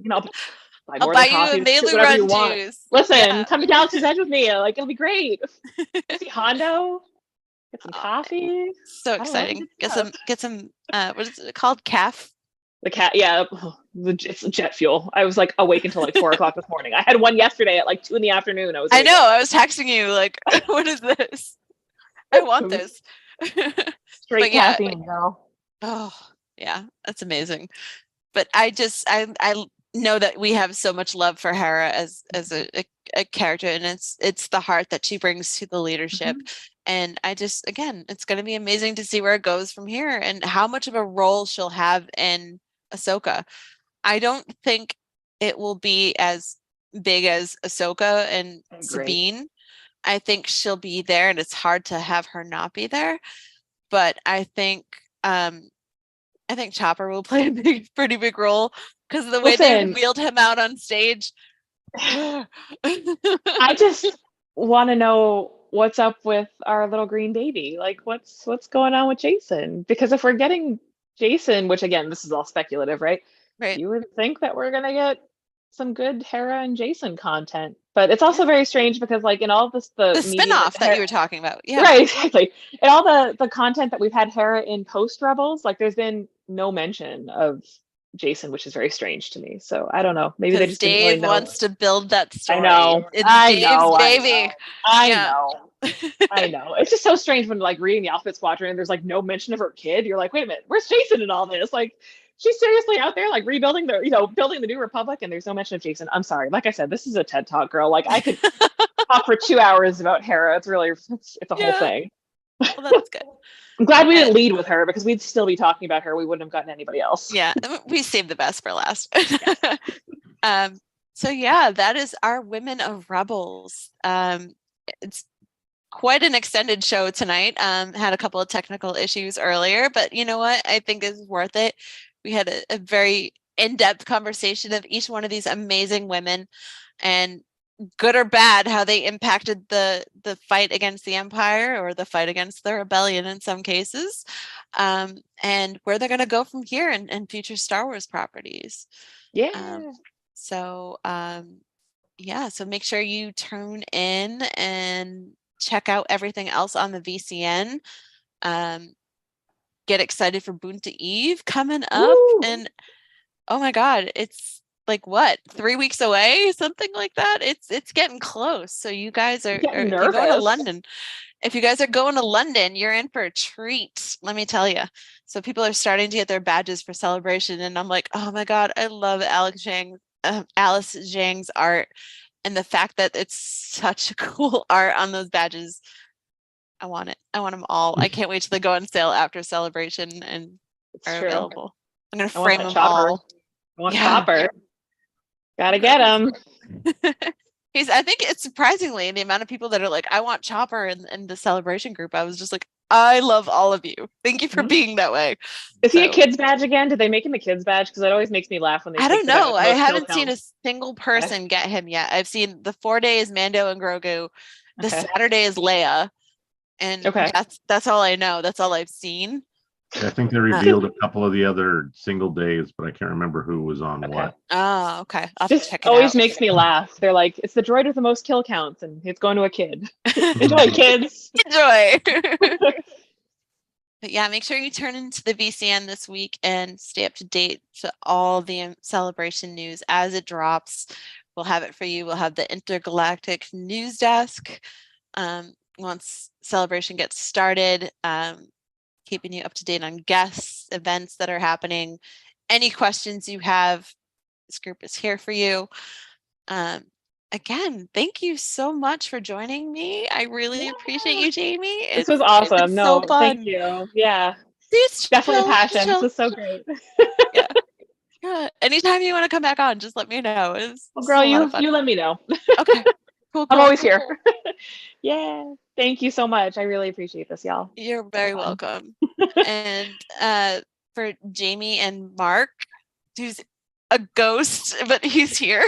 Speaker 1: I'll buy you a Mailey Run juice.
Speaker 3: Listen, come to Galaxy's Edge with me. Like it'll be great. See Hondo. Get some coffee.
Speaker 1: So exciting. Get some what is it called? Calf?
Speaker 3: The cat, yeah. It's jet fuel. I was like awake until like 4 o'clock this morning. I had one yesterday at like 2 in the afternoon. I
Speaker 1: know. I was texting you like, what is this? I want this.
Speaker 3: Straight caffeine, girl.
Speaker 1: Oh, yeah, that's amazing. But I know that we have so much love for Hera as a character, and it's the heart that she brings to the leadership. And again, it's going to be amazing to see where it goes from here and how much of a role she'll have in Ahsoka. I don't think it will be as big as Ahsoka and Sabine. I think she'll be there, and it's hard to have her not be there. But I think Chopper will play a pretty big role because of the way they wheeled him out on stage.
Speaker 3: I just want to know what's up with our little green baby. Like what's going on with Jason? Because if we're getting Jason, which again, this is all speculative, right?
Speaker 1: Right.
Speaker 3: You would think that we're gonna get some good Hera and Jason content. But it's also very strange because like in all this the
Speaker 1: spinoff that you were talking about. Yeah.
Speaker 3: Right, exactly. And all the content that we've had Hera in post Rebels, like there's been no mention of Jason, which is very strange to me. So I don't know. Maybe they just
Speaker 1: Dave
Speaker 3: didn't really know.
Speaker 1: Wants to build that story.
Speaker 3: I know.
Speaker 1: It's Dave's baby.
Speaker 3: I know. It's just so strange when like reading the Alphabet Squadron and there's like no mention of her kid. You're like, wait a minute, where's Jason in all this? Like she's seriously out there like rebuilding building the New Republic and there's no mention of Jason. I'm sorry. Like I said, this is a TED Talk, girl. Like I could talk for 2 hours about Hera. It's a whole thing.
Speaker 1: Well, that's good.
Speaker 3: I'm glad we didn't lead with her because we'd still be talking about her. We wouldn't have gotten anybody else.
Speaker 1: Yeah, we saved the best for last. So yeah, that is our Women of Rebels. It's quite an extended show tonight. Had a couple of technical issues earlier, but you know what? I think this is worth it. We had a very in-depth conversation of each one of these amazing women and good or bad, how they impacted the fight against the Empire or the fight against the rebellion in some cases, and where they're going to go from here and future Star Wars properties. So make sure you tune in and check out everything else on the VCN. Get excited for Boonta Eve coming up. Woo! And oh my God, it's like what, 3 weeks away, something like that. It's getting close. So you guys are if you're going to London. If you guys are going to London, you're in for a treat. Let me tell you. So people are starting to get their badges for Celebration, and I'm like, oh my God, I love Alice Zhang's art, and the fact that it's such cool art on those badges. I want it. I want them all. I can't wait till they go on sale after Celebration and are available. I'm gonna frame them all.
Speaker 3: I want Chopper. Gotta get him.
Speaker 1: I think it's surprisingly the amount of people that are like, I want Chopper in the Celebration group. I was just like, I love all of you. Thank you for being that way.
Speaker 3: Is he a kid's badge again? Did they make him a kid's badge? Because it always makes me laugh when they.
Speaker 1: I don't know. I haven't seen a single person get him yet. I've seen the 4 days Mando and Grogu. The Saturday is Leia. And that's all I know. That's all I've seen.
Speaker 2: I think they revealed a couple of the other single days, but I can't remember who was on what.
Speaker 1: Oh, okay. I'll
Speaker 3: just
Speaker 1: check it
Speaker 3: always
Speaker 1: out.
Speaker 3: Makes me laugh. They're like, it's the droid with the most kill counts, and it's going to a kid. Enjoy, kids.
Speaker 1: Enjoy. But yeah, make sure you turn into the VCN this week and stay up to date to all the Celebration news as it drops. We'll have it for you. We'll have the Intergalactic News Desk. once celebration gets started, keeping you up to date on guests, events that are happening. Any questions you have, this group is here for you. Again, thank you so much for joining me. I really appreciate you, Jamie.
Speaker 3: This was
Speaker 1: It's
Speaker 3: awesome.
Speaker 1: so
Speaker 3: No,
Speaker 1: fun.
Speaker 3: thank you. Yeah,
Speaker 1: Please
Speaker 3: definitely a
Speaker 1: chill,
Speaker 3: passion.
Speaker 1: chill.
Speaker 3: This was so great.
Speaker 1: Yeah. Yeah. Anytime you want to come back on, just let me know. It's
Speaker 3: Well,
Speaker 1: a
Speaker 3: girl,
Speaker 1: lot of fun.
Speaker 3: you let me know.
Speaker 1: Okay. Cool,
Speaker 3: I'm
Speaker 1: cool.
Speaker 3: always here. Yeah. Thank you so much. I really appreciate this, y'all.
Speaker 1: You're very welcome. And for Jamie and Mark, who's a ghost, but he's here.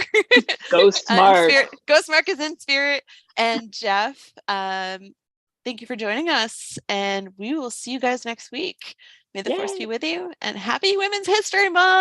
Speaker 3: Ghost
Speaker 1: In
Speaker 3: Mark.
Speaker 1: spirit. Ghost Mark is in spirit. And Jeff, thank you for joining us. And we will see you guys next week. May the force be
Speaker 3: Yay.
Speaker 1: with you. And happy Women's History Month.